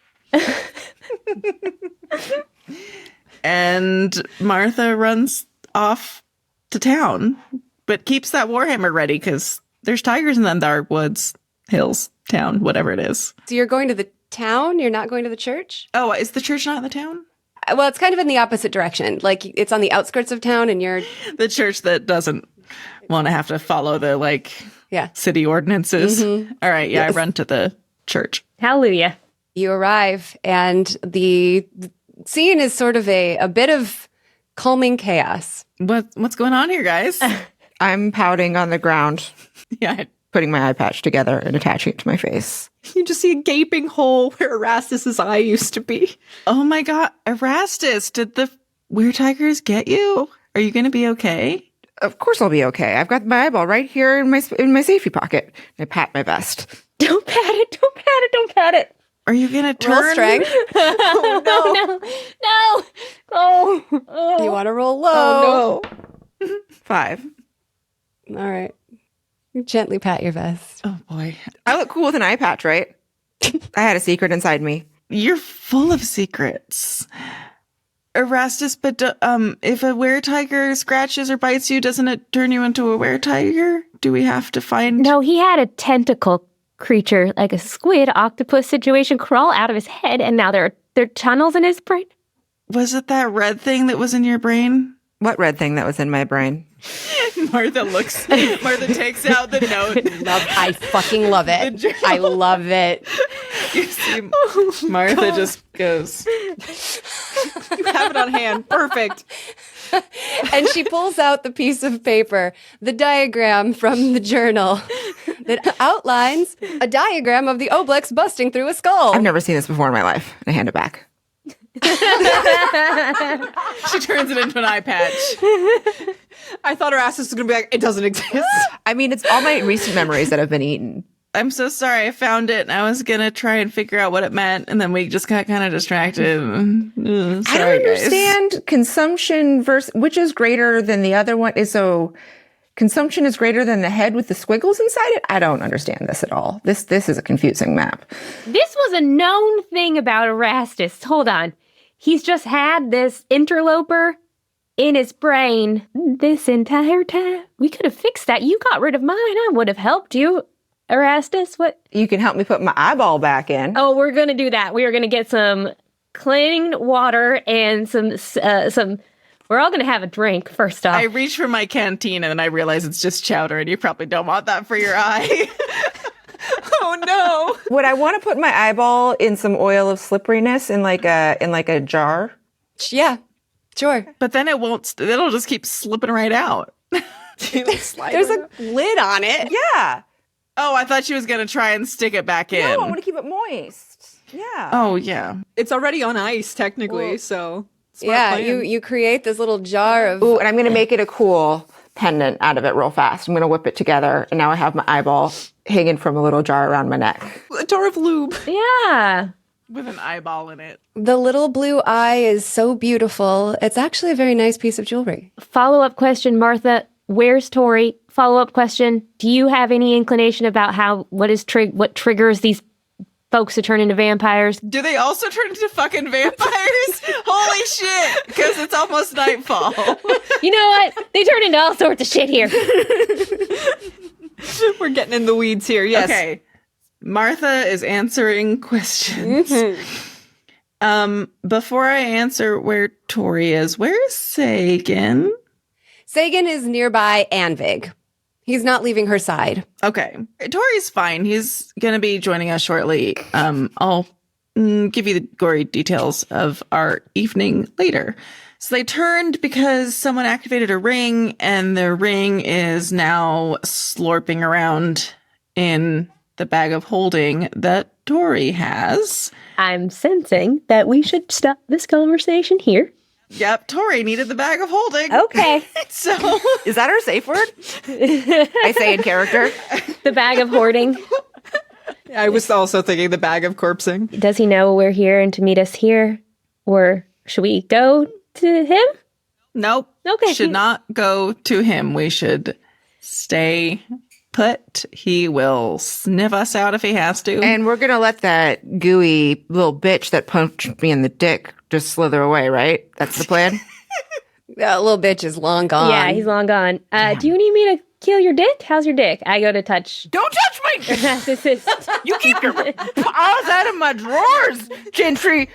And Martha runs off to town, but keeps that warhammer ready because there's tigers in them dark woods, hills, town, whatever it is. So you're going to the town? You're not going to the church? Oh, is the church not in the town? Well, it's kind of in the opposite direction. Like, it's on the outskirts of town and you're... The church that doesn't want to have to follow the, like, Yeah. city ordinances. Mm-hmm. All right, yeah, Yes. I run to the church. Hallelujah. You arrive and the scene is sort of a bit of calming chaos. What's going on here, guys? I'm pouting on the ground, Yeah, putting my eye patch together and attaching it to my face. You just see a gaping hole where Erastus's eye used to be. oh my god, Erastus, did the weird tigers get you? Are you going to be okay? Of course I'll be okay. I've got my eyeball right here in my safety pocket. I pat my vest. Don't pat it. Don't pat it. Don't pat it. Are you going to Roll turn? strength. Oh, no. No. Oh. You want to roll low. Oh, no. 5. All right. You gently pat your vest. Oh boy, I look cool with an eye patch, right? I had a secret inside me. you're full of secrets. Erastus, but if a were-tiger scratches or bites you, doesn't it turn you into a were-tiger? do we have to find? No, he had a tentacle creature, like a squid octopus situation, crawl out of his head, and now there are tunnels in his brain. Was it that red thing that was in your brain? What red thing that was in my brain? Martha takes out the note. I fucking love it. I love it. You see, Martha just goes. You have it on hand. Perfect. And she pulls out the piece of paper, the diagram from the journal that outlines a diagram of the oblex busting through a skull. I've never seen this before in my life. I hand it back. She turns it into an eye patch. I thought Erastus was going to be like, it doesn't exist. I mean, it's all my recent memories that have been eaten. I'm so sorry. I found it and I was going to try and figure out what it meant. And then we just got kind of distracted. Sorry, I don't understand consumption versus which is greater than the other one. So consumption is greater than the head with the squiggles inside it? I don't understand this at all. This is a confusing map. This was a known thing about Erastus. Hold on. He's just had this interloper in his brain this entire time. We could have fixed that. You got rid of mine. I would have helped you. Erastus, what? You can help me put my eyeball back in. Oh, we're going to do that. We are going to get some clean water and some, we're all going to have a drink first off. I reach for my canteen and then I realize it's just chowder and you probably don't want that for your eye. Oh no. Would I want to put my eyeball in some oil of slipperiness in like a jar? Yeah, sure. But then it'll just keep slipping right out. There's a lid on it. Yeah. Oh, I thought she was going to try and stick it back in. No, I want to keep it moist. Yeah. Oh, yeah. It's already on ice, technically, so... Yeah, you create this little jar of... Ooh, and I'm going to make it a cool pendant out of it real fast. I'm going to whip it together, and now I have my eyeball hanging from a little jar around my neck. A jar of lube. Yeah. With an eyeball in it. The little blue eye is so beautiful. It's actually a very nice piece of jewelry. Follow-up question, Martha. Where's Tohri? Follow-up question. Do you have any inclination about what triggers these folks to turn into vampires? Do they also turn into fucking vampires? Holy shit! Because it's almost nightfall. You know what? They turn into all sorts of shit here. We're getting in the weeds here, yes. Okay. Martha is answering questions. Mm-hmm. Before I answer where Tohri is, where is Sagan? Sagan is nearby Anvig. He's not leaving her side. Okay. Tohri's fine. He's going to be joining us shortly. I'll give you the gory details of our evening later. So they turned because someone activated a ring, and the ring is now slurping around in the bag of holding that Tohri has. I'm sensing that we should stop this conversation here. Yep, Tohri needed the bag of holding. Okay. So Is that our safe word? I say in character. The bag of hoarding. I was also thinking the bag of corpsing. Does he know we're here and to meet us here? Or should we go to him? nope. Okay. Should not go to him. We should stay put. He will sniff us out if he has to. And we're going to let that gooey little bitch that punched me in the dick just slither away, right? That's the plan? That little bitch is long gone. Yeah, he's long gone. Do you need me to kill your dick? How's your dick? I go to touch. Don't touch me! Narcissist. You keep your paws out of my drawers, Gentry.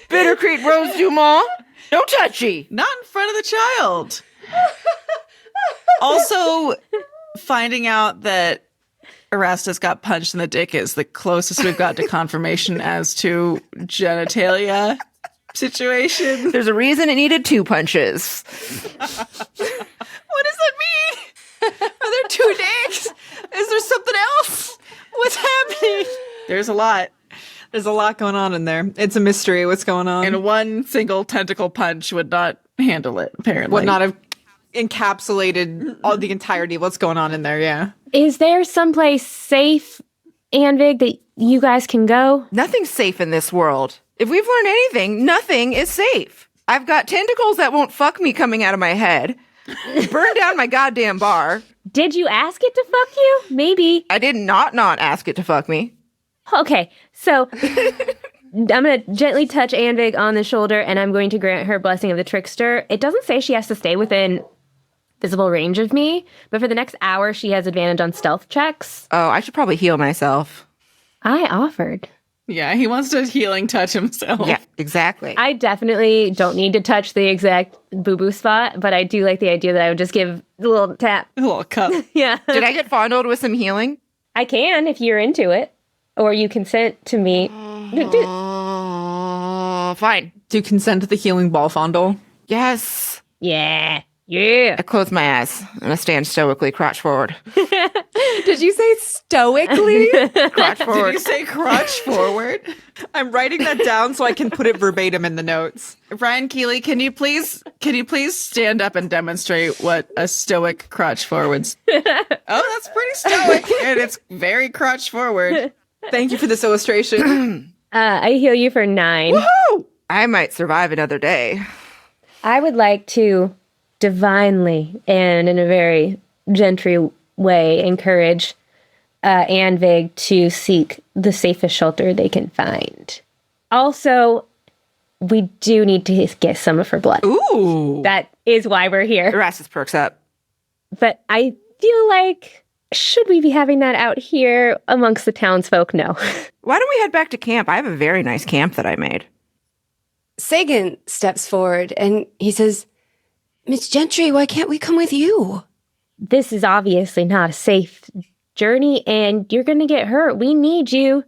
Bittercrete Rose Dumont. No touchy. Not in front of the child. Also, finding out that Erastus got punched in the dick is the closest we've got to confirmation as to genitalia situation. There's a reason it needed 2 punches. What does that mean? Are there 2 dicks? Is there something else? What's happening? There's a lot. There's a lot going on in there. It's a mystery what's going on. And one single tentacle punch would not handle it, apparently. Would not have encapsulated all the entirety of what's going on in there, yeah. Is there someplace safe, Anvig, that you guys can go? Nothing's safe in this world. If we've learned anything, nothing is safe. I've got tentacles that won't fuck me coming out of my head. Burn down my goddamn bar. Did you ask it to fuck you? Maybe. I did not ask it to fuck me. Okay, so I'm going to gently touch Anvig on the shoulder, and I'm going to grant her blessing of the trickster. It doesn't say she has to stay within visible range of me. But for the next hour, she has advantage on stealth checks. Oh, I should probably heal myself. I offered. Yeah, he wants to healing touch himself. Yeah, exactly. I definitely don't need to touch the exact boo-boo spot, but I do like the idea that I would just give a little tap. A little cup. Yeah. Did I get fondled with some healing? I can if you're into it. Or you consent to me. Fine. Do you consent to the healing ball fondle? Yes. Yeah. Yeah. I close my eyes and I stand stoically, crotch forward. Did you say stoically? Crotch forward. Did you say crotch forward? I'm writing that down so I can put it verbatim in the notes. Ryan, Keely, can you please stand up and demonstrate what a stoic crotch forward's? Oh, that's pretty stoic, and it's very crotch forward. Thank you for this illustration. I heal you for 9. Woo! I might survive another day. I would like to divinely and in a very Gentry way encourage and Vig to seek the safest shelter they can find. Also, we do need to get some of her blood. Ooh. That is why we're here. Erastus perks up. But I feel like, should we be having that out here amongst the townsfolk? No. Why don't we head back to camp? I have a very nice camp that I made. Sagan steps forward and he says, Miss Gentry, why can't we come with you? This is obviously not a safe journey, and you're going to get hurt. We need you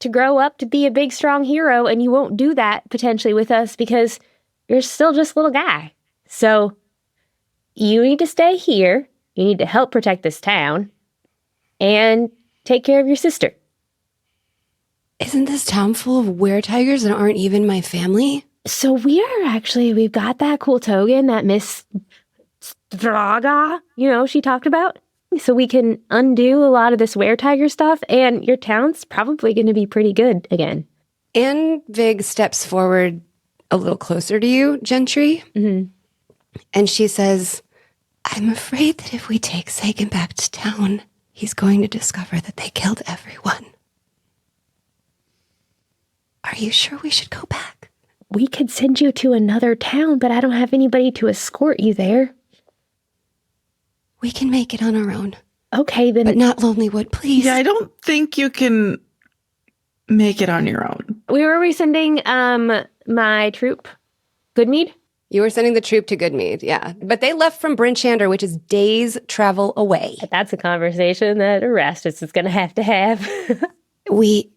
to grow up to be a big, strong hero, and you won't do that potentially with us because you're still just a little guy. So you need to stay here. You need to help protect this town and take care of your sister. Isn't this town full of were-tigers that aren't even my family? So we've got that cool token that Miss Draga, she talked about. So we can undo a lot of this were-tiger stuff, and your town's probably going to be pretty good again. And Vig steps forward a little closer to you, Gentry. Mm-hmm. And she says, I'm afraid that if we take Sagan back to town, he's going to discover that they killed everyone. Are you sure we should go back? We could send you to another town, but I don't have anybody to escort you there. We can make it on our own. Okay, then. But not Lonelywood, please. Yeah, I don't think you can make it on your own. Where were we sending my troop? Goodmead? You were sending the troop to Goodmead, yeah. But they left from Brinchander, which is days' travel away. That's a conversation that Erastus is going to have. We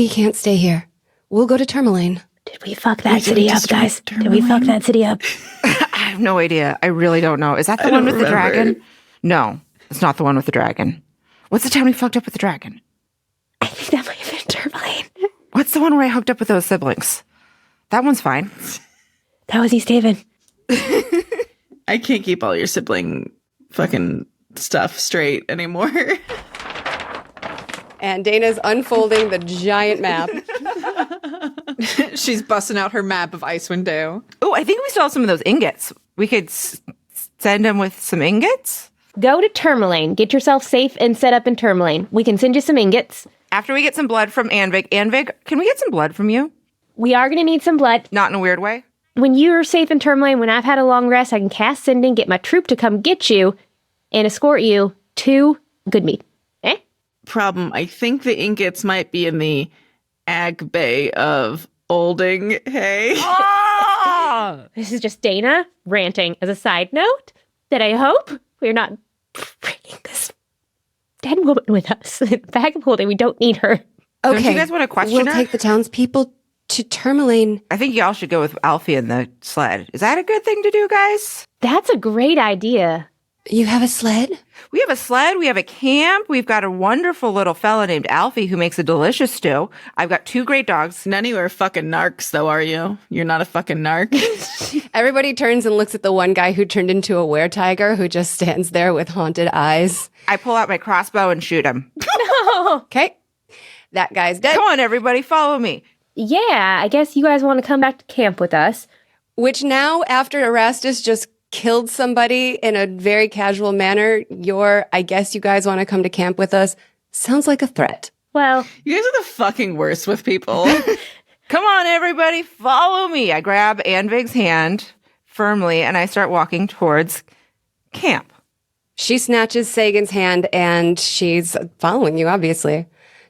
can't stay here. We'll go to Tourmaline. Did we fuck that city up, guys? Did we fuck that city up? I have no idea. I really don't know. Is that the one with the dragon? No, it's not the one with the dragon. What's the town we fucked up with the dragon? I think that might have been Tourmaline. What's the one where I hooked up with those siblings? That one's fine. That was East Haven. I can't keep all your sibling fucking stuff straight anymore. And Dana's unfolding the giant map. She's busting out her map of Icewind Dale. Oh, I think we still have some of those ingots. We could send them with some ingots. Go to Tourmaline. Get yourself safe and set up in Tourmaline. We can send you some ingots. After we get some blood from Anvig. Anvig, can we get some blood from you? We are going to need some blood. Not in a weird way? When you're safe in Tourmaline, when I've had a long rest, I can cast Sending, get my troop to come get you, and escort you to Goodmead. Eh? Problem, I think the ingots might be in the Ag Bay of Olding Hay. Oh! This is just Dana ranting as a side note that I hope we're not bringing this dead woman with us. In the bag of holding, we don't need her. Okay. Don't you guys want to question We'll her? take the townspeople to Tourmaline. I think y'all should go with Alfie in the sled. Is that a good thing to do, guys? That's a great idea. You have a sled? We have a sled. We have a camp. We've got a wonderful little fella named Alfie who makes a delicious stew. I've got 2 great dogs. None of you are fucking narcs, though, are you? You're not a fucking narc. Everybody turns and looks at the one guy who turned into a were-tiger who just stands there with haunted eyes. I pull out my crossbow and shoot him. Okay. That guy's dead. Come on, everybody, follow me. Yeah, I guess you guys want to come back to camp with us. Which now, after Erastus just killed somebody in a very casual manner, I guess you guys want to come to camp with us, sounds like a threat. Well, You guys are the fucking worst with people. Come on, everybody, follow me. I grab Anvig's hand, firmly and I start walking towards camp. She snatches Sagan's hand and she's following you, obviously.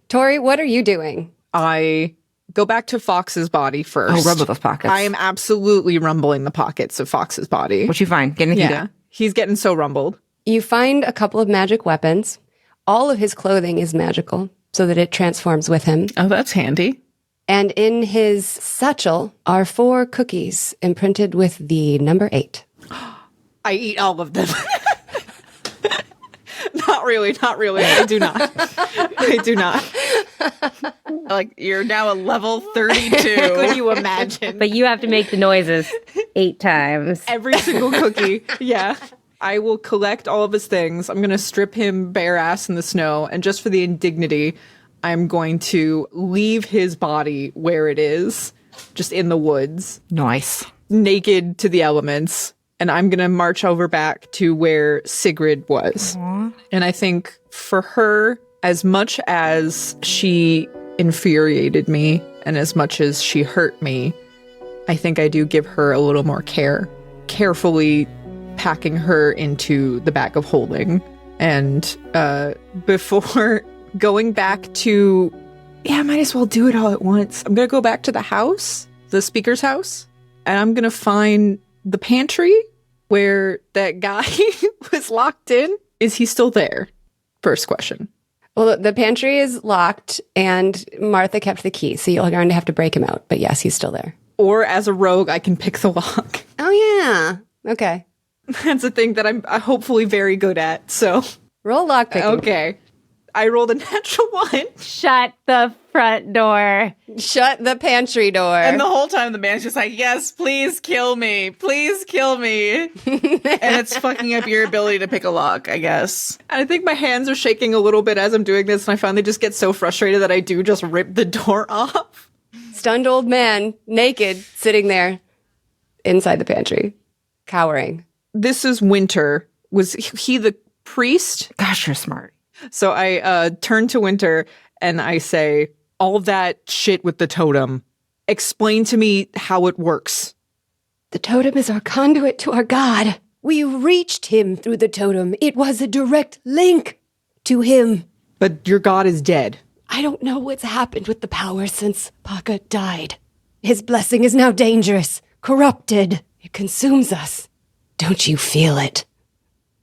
Tohri, what are you doing? I go back to Fox's body first. Oh, rumble those pockets. I am absolutely rumbling the pockets of Fox's body. What you find? Get anything Yeah. He's getting so rumbled. You find a couple of magic weapons. All of his clothing is magical so that it transforms with him. Oh, that's handy. And in his satchel are 4 cookies imprinted with the number 8. I eat all of them. Not really. I do not. I do not. Like, you're now a level 32. Could you imagine? But you have to make the noises 8 times. Every single cookie. Yeah. I will collect all of his things. I'm going to strip him bare ass in the snow. And just for the indignity, I'm going to leave his body where it is, just in the woods, Nice. naked to the elements. And I'm going to march over back to where Sigrid was. Aww. And I think for her, as much as she infuriated me and as much as she hurt me, I think I do give her a little more care, carefully packing her into the bag of holding. And before going back to, I might as well do it all at once. I'm going to go back to the house, the speaker's house, and I'm going to find the pantry where that guy was locked in. Is he still there? First question. Well, the pantry is locked and Martha kept the key, so you're going to have to break him out. But yes, he's still there. Or as a rogue, I can pick the lock. Oh, yeah. Okay. That's a thing that I'm hopefully very good at, so. Roll lockpicking. Okay. I rolled a natural 1. Shut the front door. Shut the pantry door. And the whole time the man's just like, yes, please kill me. Please kill me. And it's fucking up your ability to pick a lock, I guess. And I think my hands are shaking a little bit as I'm doing this, and I finally just get so frustrated that I do just rip the door off. Stunned old man, naked, sitting there inside the pantry, cowering. This is Winter. Was he the priest? Gosh, you're smart. So I turn to Winter and I say, all of that shit with the totem, explain to me how it works. The totem is our conduit to our god. We reached him through the totem. It was a direct link to him. But your god is dead. I don't know what's happened with the power since Paka died. His blessing is now dangerous, corrupted. It consumes us. Don't you feel it?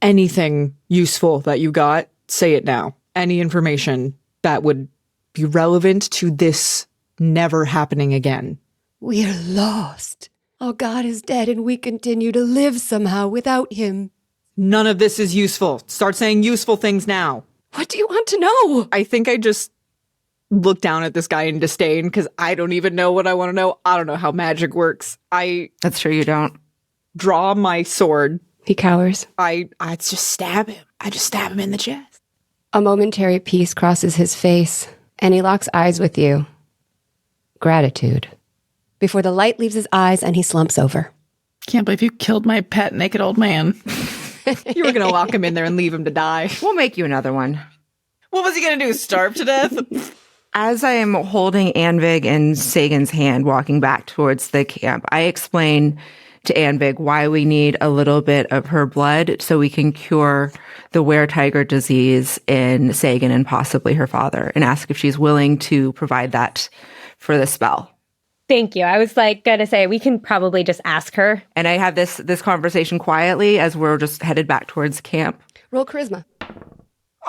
Anything useful that you got, say it now. Any information that would be relevant to this never happening again. We're lost. Our god is dead and we continue to live somehow without him. None of this is useful. Start saying useful things now. What do you want to know? I think I just look down at this guy in disdain because I don't even know what I want to know. I don't know how magic works. I That's true, you don't. draw my sword. He cowers. I just stab him. I just stab him in the chest. A momentary peace crosses his face, and he locks eyes with you. Gratitude. Before the light leaves his eyes and he slumps over. Can't believe you killed my pet naked old man. You were going to lock him in there and leave him to die. We'll make you another one. What was he going to do? Starve to death? As I am holding Anvig and Sagan's hand walking back towards the camp, I explain to Anvig why we need a little bit of her blood so we can cure the were-tiger disease in Sagan and possibly her father, and ask if she's willing to provide that for the spell. Thank you. I was like going to say we can probably just ask her. And I have this conversation quietly as we're just headed back towards camp. Roll charisma.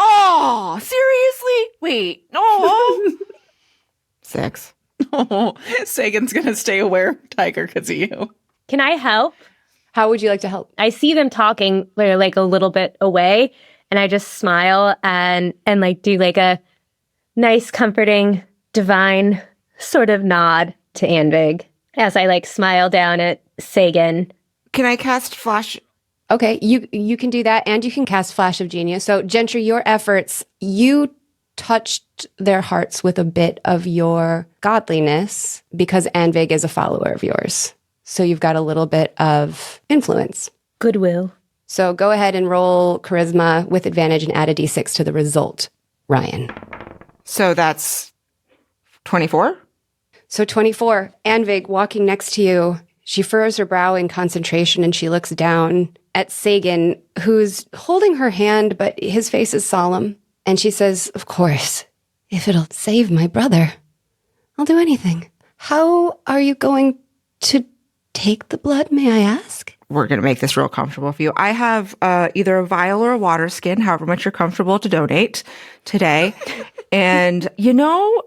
Oh, seriously? Wait, no. 6. Oh, Sagan's going to stay aware of Tiger because of you. Can I help? How would you like to help? I see them talking. They're like a little bit away, and I just smile and like do like a nice, comforting, divine sort of nod to Anvig as I like smile down at Sagan. Can I cast Flash? Okay, you can do that, and you can cast Flash of Genius. So, Gentry, your efforts, you touched their hearts with a bit of your godliness because Anvig is a follower of yours. So you've got a little bit of influence. Goodwill. So go ahead and roll charisma with advantage and add a d6 to the result, Ryan. So that's 24? So 24, Anvig walking next to you. She furrows her brow in concentration and she looks down at Sagan, who's holding her hand, but his face is solemn. And she says, "Of course, if it'll save my brother, I'll do anything. How are you going to take the blood, may I ask?" We're going to make this real comfortable for you. I have either a vial or a water skin, however much you're comfortable to donate today. And,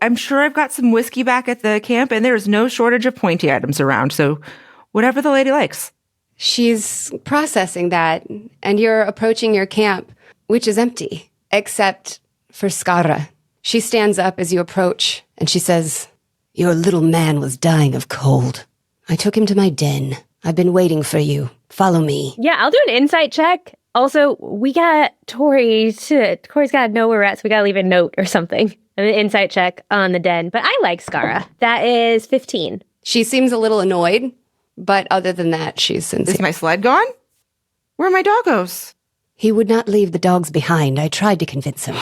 I'm sure I've got some whiskey back at the camp, and there's no shortage of pointy items around. So whatever the lady likes. She's processing that, and you're approaching your camp, which is empty, except for Skara. She stands up as you approach, and she says, "Your little man was dying of cold. I took him to my den. I've been waiting for you. Follow me." Yeah, I'll do an insight check. Also, we got Tohri's got to know where we're at, so we got to leave a note or something. An insight check on the den. But I like Skara. That is 15. She seems a little annoyed, but other than that, she's sincere. Is my sled gone? Where are my doggos? He would not leave the dogs behind. I tried to convince him.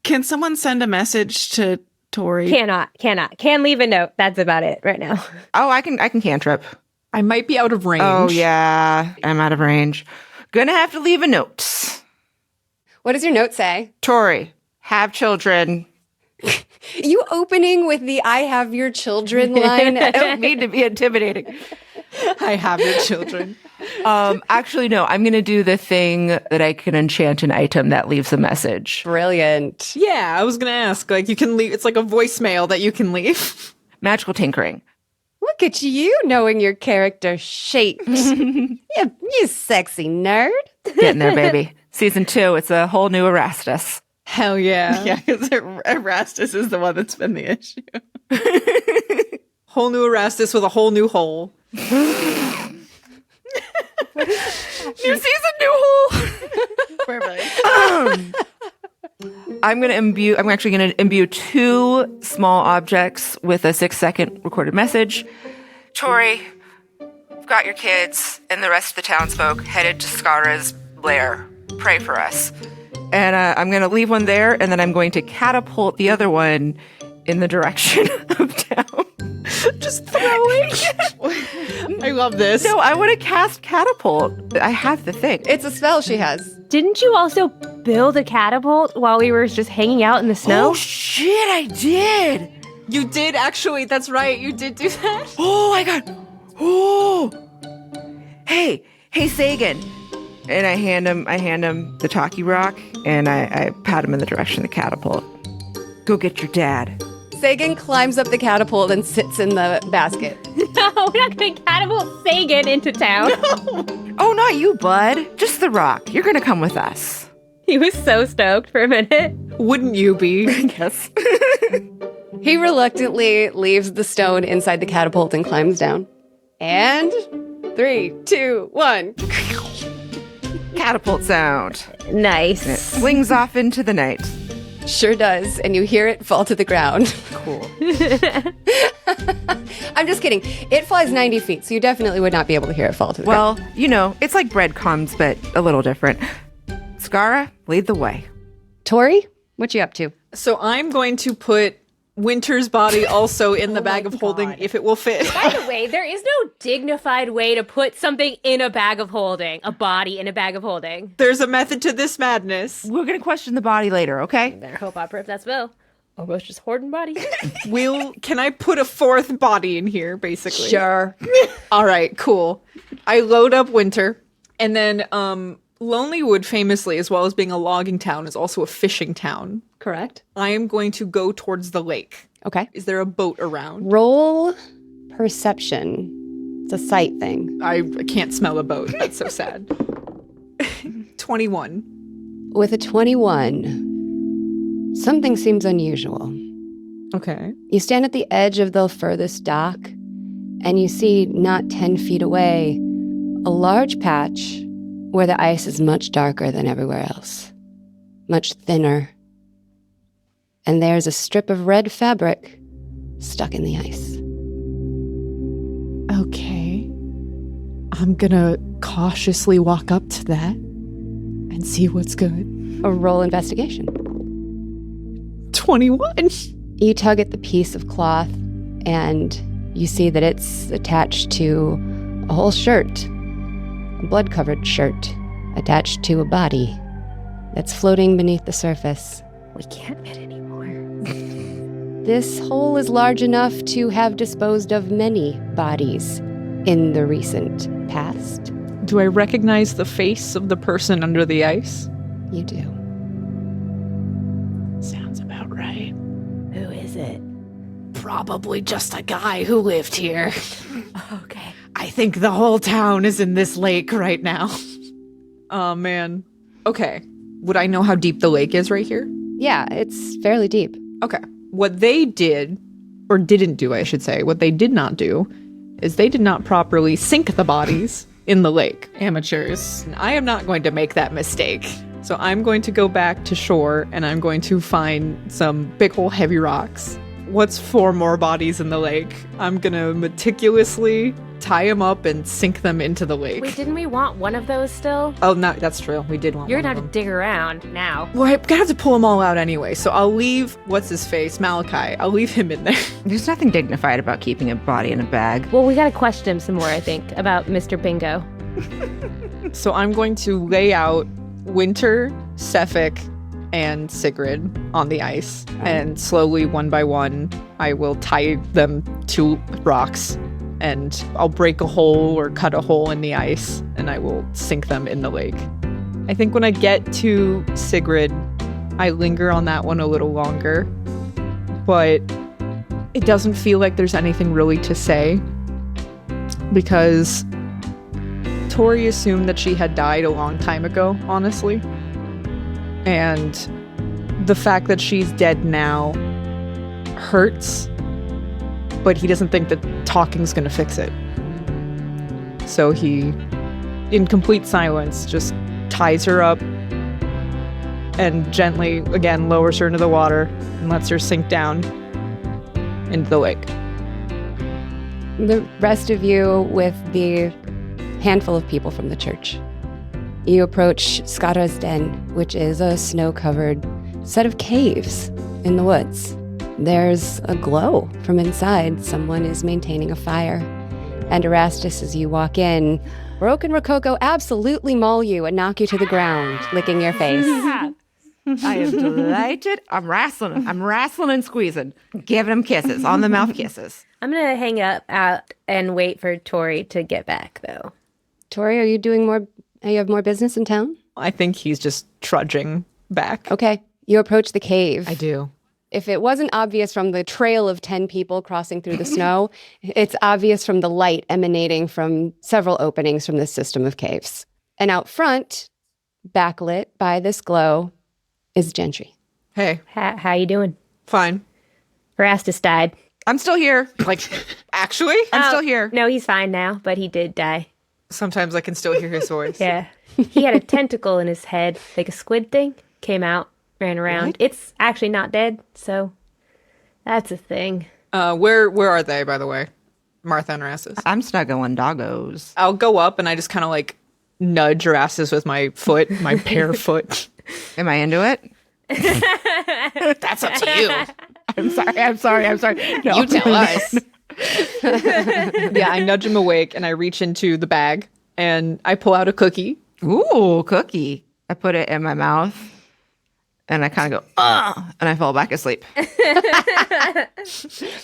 Can someone send a message to Tohri? Cannot. Can leave a note. That's about it right now. Oh, I can cantrip. I might be out of range. Oh, yeah. I'm out of range. Gonna have to leave a note. What does your note say? Tohri, have children. You opening with the "I have your children" line? I don't mean to be intimidating. I have your children. Actually, no. I'm going to do the thing that I can enchant an item that leaves a message. Brilliant. Yeah, I was going to ask. Like, you can leave. It's like a voicemail that you can leave. Magical tinkering. Look at you knowing your character shaped. You sexy nerd. Getting there, baby. Season 2, it's a whole new Erastus. Hell yeah. Yeah, because Erastus is the one that's been the issue. Whole new Erastus with a whole new hole. New season, new hole. Perfect. I'm actually going to imbue 2 small objects with a 6-second recorded message. Tohri, I've got your kids and the rest of the townsfolk headed to Skara's lair. Pray for us. And I'm going to leave one there, and then I'm going to catapult the other one in the direction of town. Just throwing. I love this. No, I want to cast catapult. I have the thing. It's a spell she has. Didn't you also build a catapult while we were just hanging out in the snow? Oh, shit, I did. You did actually. That's right. You did do that. Oh, my God. Oh. Hey, Sagan. And I hand him the talkie rock, and I pat him in the direction of the catapult. Go get your dad. Sagan climbs up the catapult and sits in the basket. No, we're not going to catapult Sagan into town. Oh, not you, bud. Just the rock. You're going to come with us. He was so stoked for a minute. Wouldn't you be? Yes. He reluctantly leaves the stone inside the catapult and climbs down. And 3, 2, 1. Catapult sound. Nice. And it swings off into the night. Sure does. And you hear it fall to the ground. Cool. I'm just kidding. It flies 90 feet, so you definitely would not be able to hear it fall to the ground. Well, it's like breadcrumbs, but a little different. Skara, lead the way. Tohri, what you up to? So I'm going to put Winter's body also in the bag of holding if it will fit. By the way, there is no dignified way to put something in a bag of holding, a body in a bag of holding. There's a method to this madness. We're going to question the body later, okay? Better hope opera if that's Bill. Or we're just hoarding bodies. Can I put a 4th body in here, basically? Sure. All right, cool. I load up Winter, and then Lonelywood, famously, as well as being a logging town, is also a fishing town. Correct. I am going to go towards the lake. Okay. Is there a boat around? Roll perception. It's a sight thing. I can't smell a boat. That's so sad. 21. With a 21, something seems unusual. Okay. You stand at the edge of the furthest dock, and you see, not 10 feet away, a large patch where the ice is much darker than everywhere else, much thinner. And there's a strip of red fabric stuck in the ice. Okay. I'm gonna cautiously walk up to that and see what's good. A roll investigation. 21. You tug at the piece of cloth, and you see that it's attached to a whole shirt, a blood-covered shirt, attached to a body that's floating beneath the surface. We can't fit anymore. This hole is large enough to have disposed of many bodies in the recent past. Do I recognize the face of the person under the ice? You do. Sounds about right. Who is it? Probably just a guy who lived here. Okay. I think the whole town is in this lake right now. Oh, man. Okay. Would I know how deep the lake is right here? Yeah, it's fairly deep. Okay. What they did, or didn't do, I should say, what they did not do is they did not properly sink the bodies in the lake. Amateurs. And I am not going to make that mistake. So I'm going to go back to shore and I'm going to find some big ol' heavy rocks. What's 4 more bodies in the lake? I'm gonna meticulously tie them up and sink them into the lake. Wait, didn't we want one of those still? Oh, no, that's true. We did want You're one gonna of have to dig around now. them. Well, I'm gonna have to pull them all out anyway, so I'll leave, what's his face, Malachi. I'll leave him in there. There's nothing dignified about keeping a body in a bag. Well, we gotta question him some more, I think, about Mr. Bingo. So I'm going to lay out Winter, Sefik, and Sigrid on the ice, and slowly, one by one, I will tie them to rocks, and I'll break a hole or cut a hole in the ice, and I will sink them in the lake. I think when I get to Sigrid, I linger on that one a little longer, but it doesn't feel like there's anything really to say, because Tohri assumed that she had died a long time ago, honestly. And the fact that she's dead now hurts, but he doesn't think that talking's gonna fix it. So he, in complete silence, just ties her up and gently, again, lowers her into the water and lets her sink down into the lake. The rest of you with the handful of people from the church. You approach Skara's den, which is a snow-covered set of caves in the woods. There's a glow from inside. Someone is maintaining a fire. And Erastus, as you walk in, Roke and Rococo absolutely maul you and knock you to the ground, licking your face. I am delighted. I'm wrestling and squeezing. Giving him kisses, on the mouth kisses. I'm gonna hang up out and wait for Tohri to get back, though. Tohri, are you doing more? You have more business in town? I think he's just trudging back. Okay. You approach the cave. I do. If it wasn't obvious from the trail of 10 people crossing through the snow, it's obvious from the light emanating from several openings from this system of caves. And out front, backlit by this glow, is Gentry. Hey, How you doing? fine. Erastus died. I'm still here. Like, actually? I'm still here. No, he's fine now, but he did die. Sometimes I can still hear his voice. Yeah. He had a tentacle in his head, like a squid thing. Came out, ran around. What? It's actually not dead, so that's a thing. Where are they, by the way? Martha and Erastus. I'm snuggling doggos. I'll go up and I just kind of like nudge Erastus with my foot, my bare foot. Am I into it? That's up to you. I'm sorry. No. You tell us. Yeah, I nudge him awake and I reach into the bag and I pull out a cookie. Ooh, cookie. I put it in my mouth and I kind of go, and I fall back asleep.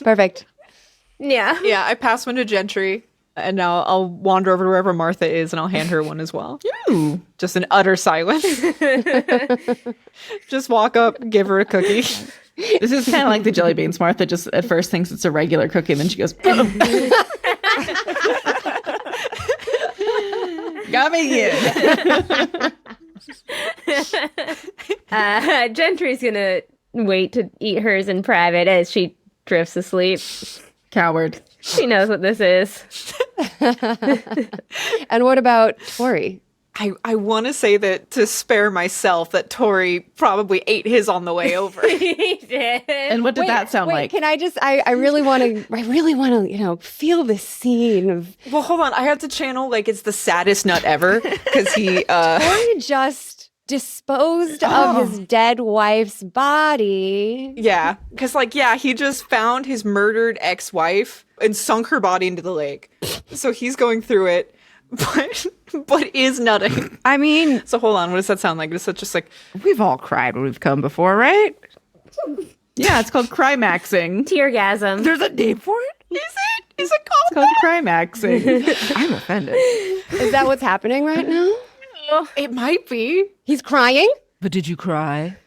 Perfect. Yeah. Yeah, I pass one to Gentry and now I'll wander over to wherever Martha is and I'll hand her one as well. Ooh. Just in utter silence. Just walk up, give her a cookie. This is kind of like the jelly beans. Martha just at first thinks it's a regular cookie, and then she goes, got me again. Gentry's gonna wait to eat hers in private as she drifts asleep. Coward. She knows what this is. And what about Tohri? I want to say that to spare myself that Tohri probably ate his on the way over. He did. And what did that sound Wait, like? can I just, I really want to, feel this scene of Well, hold on. I have to channel like it's the saddest nut ever because he, Tohri just disposed of his dead wife's body. Yeah, because he just found his murdered ex-wife and sunk her body into the lake. So he's going through it, but is nutting. I mean, So hold on, what does that sound like? Is that just like we've all cried when we've come before, right? Yeah, it's called Crimaxing. Teargasm. There's a name for it? is it? Is it called? It's called Crimaxing. I'm offended. Is that what's happening right now? It might be. He's crying? But did you cry?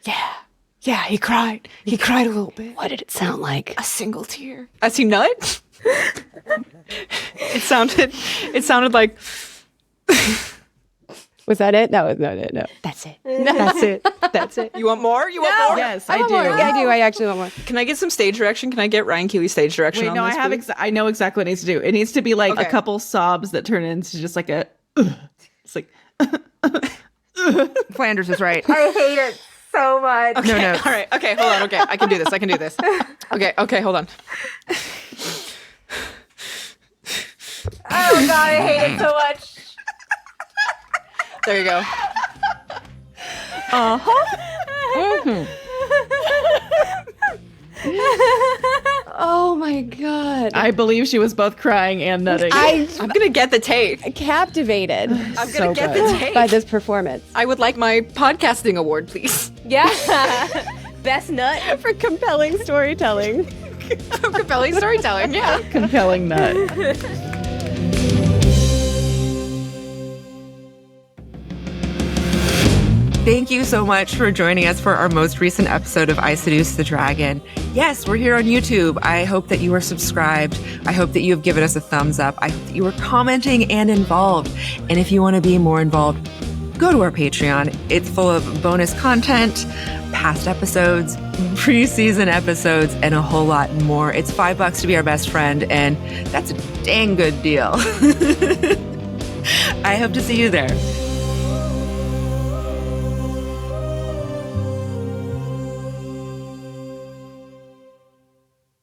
Yeah, he cried. He cried a little bit. What did it sound like? A single tear. As he nut? It sounded like Was that it? That was not it. No. that's it. That's it. You want more? You want more? Yes, I do. Yeah, I do. I actually want more. Can I get some stage direction? Can I get Ryan Keely stage direction Wait, on no, this? please? I know exactly what it needs to do. It needs to be like Okay. a couple sobs that turn into just like a. It's like. Flanders is right. I hate it so much. Okay, No. all right. Okay, hold on. Okay, I can do this. Okay, hold on. Oh god, I hate it so much. There you go. Oh my God. I believe she was both crying and nutting. I'm gonna get the tape. Captivated I'm gonna So get good. the tape. by this performance. I would like my podcasting award, please. Yeah. Best nut. For compelling storytelling. Compelling storytelling. Yeah. Compelling nut. Thank you so much for joining us for our most recent episode of I Seduce the Dragon. Yes, we're here on YouTube. I hope that you are subscribed. I hope that you have given us a thumbs up. I hope that you are commenting and involved. And if you want to be more involved, go to our Patreon. It's full of bonus content, past episodes, pre-season episodes, and a whole lot more. It's $5 to be our best friend, and that's a dang good deal. I hope to see you there.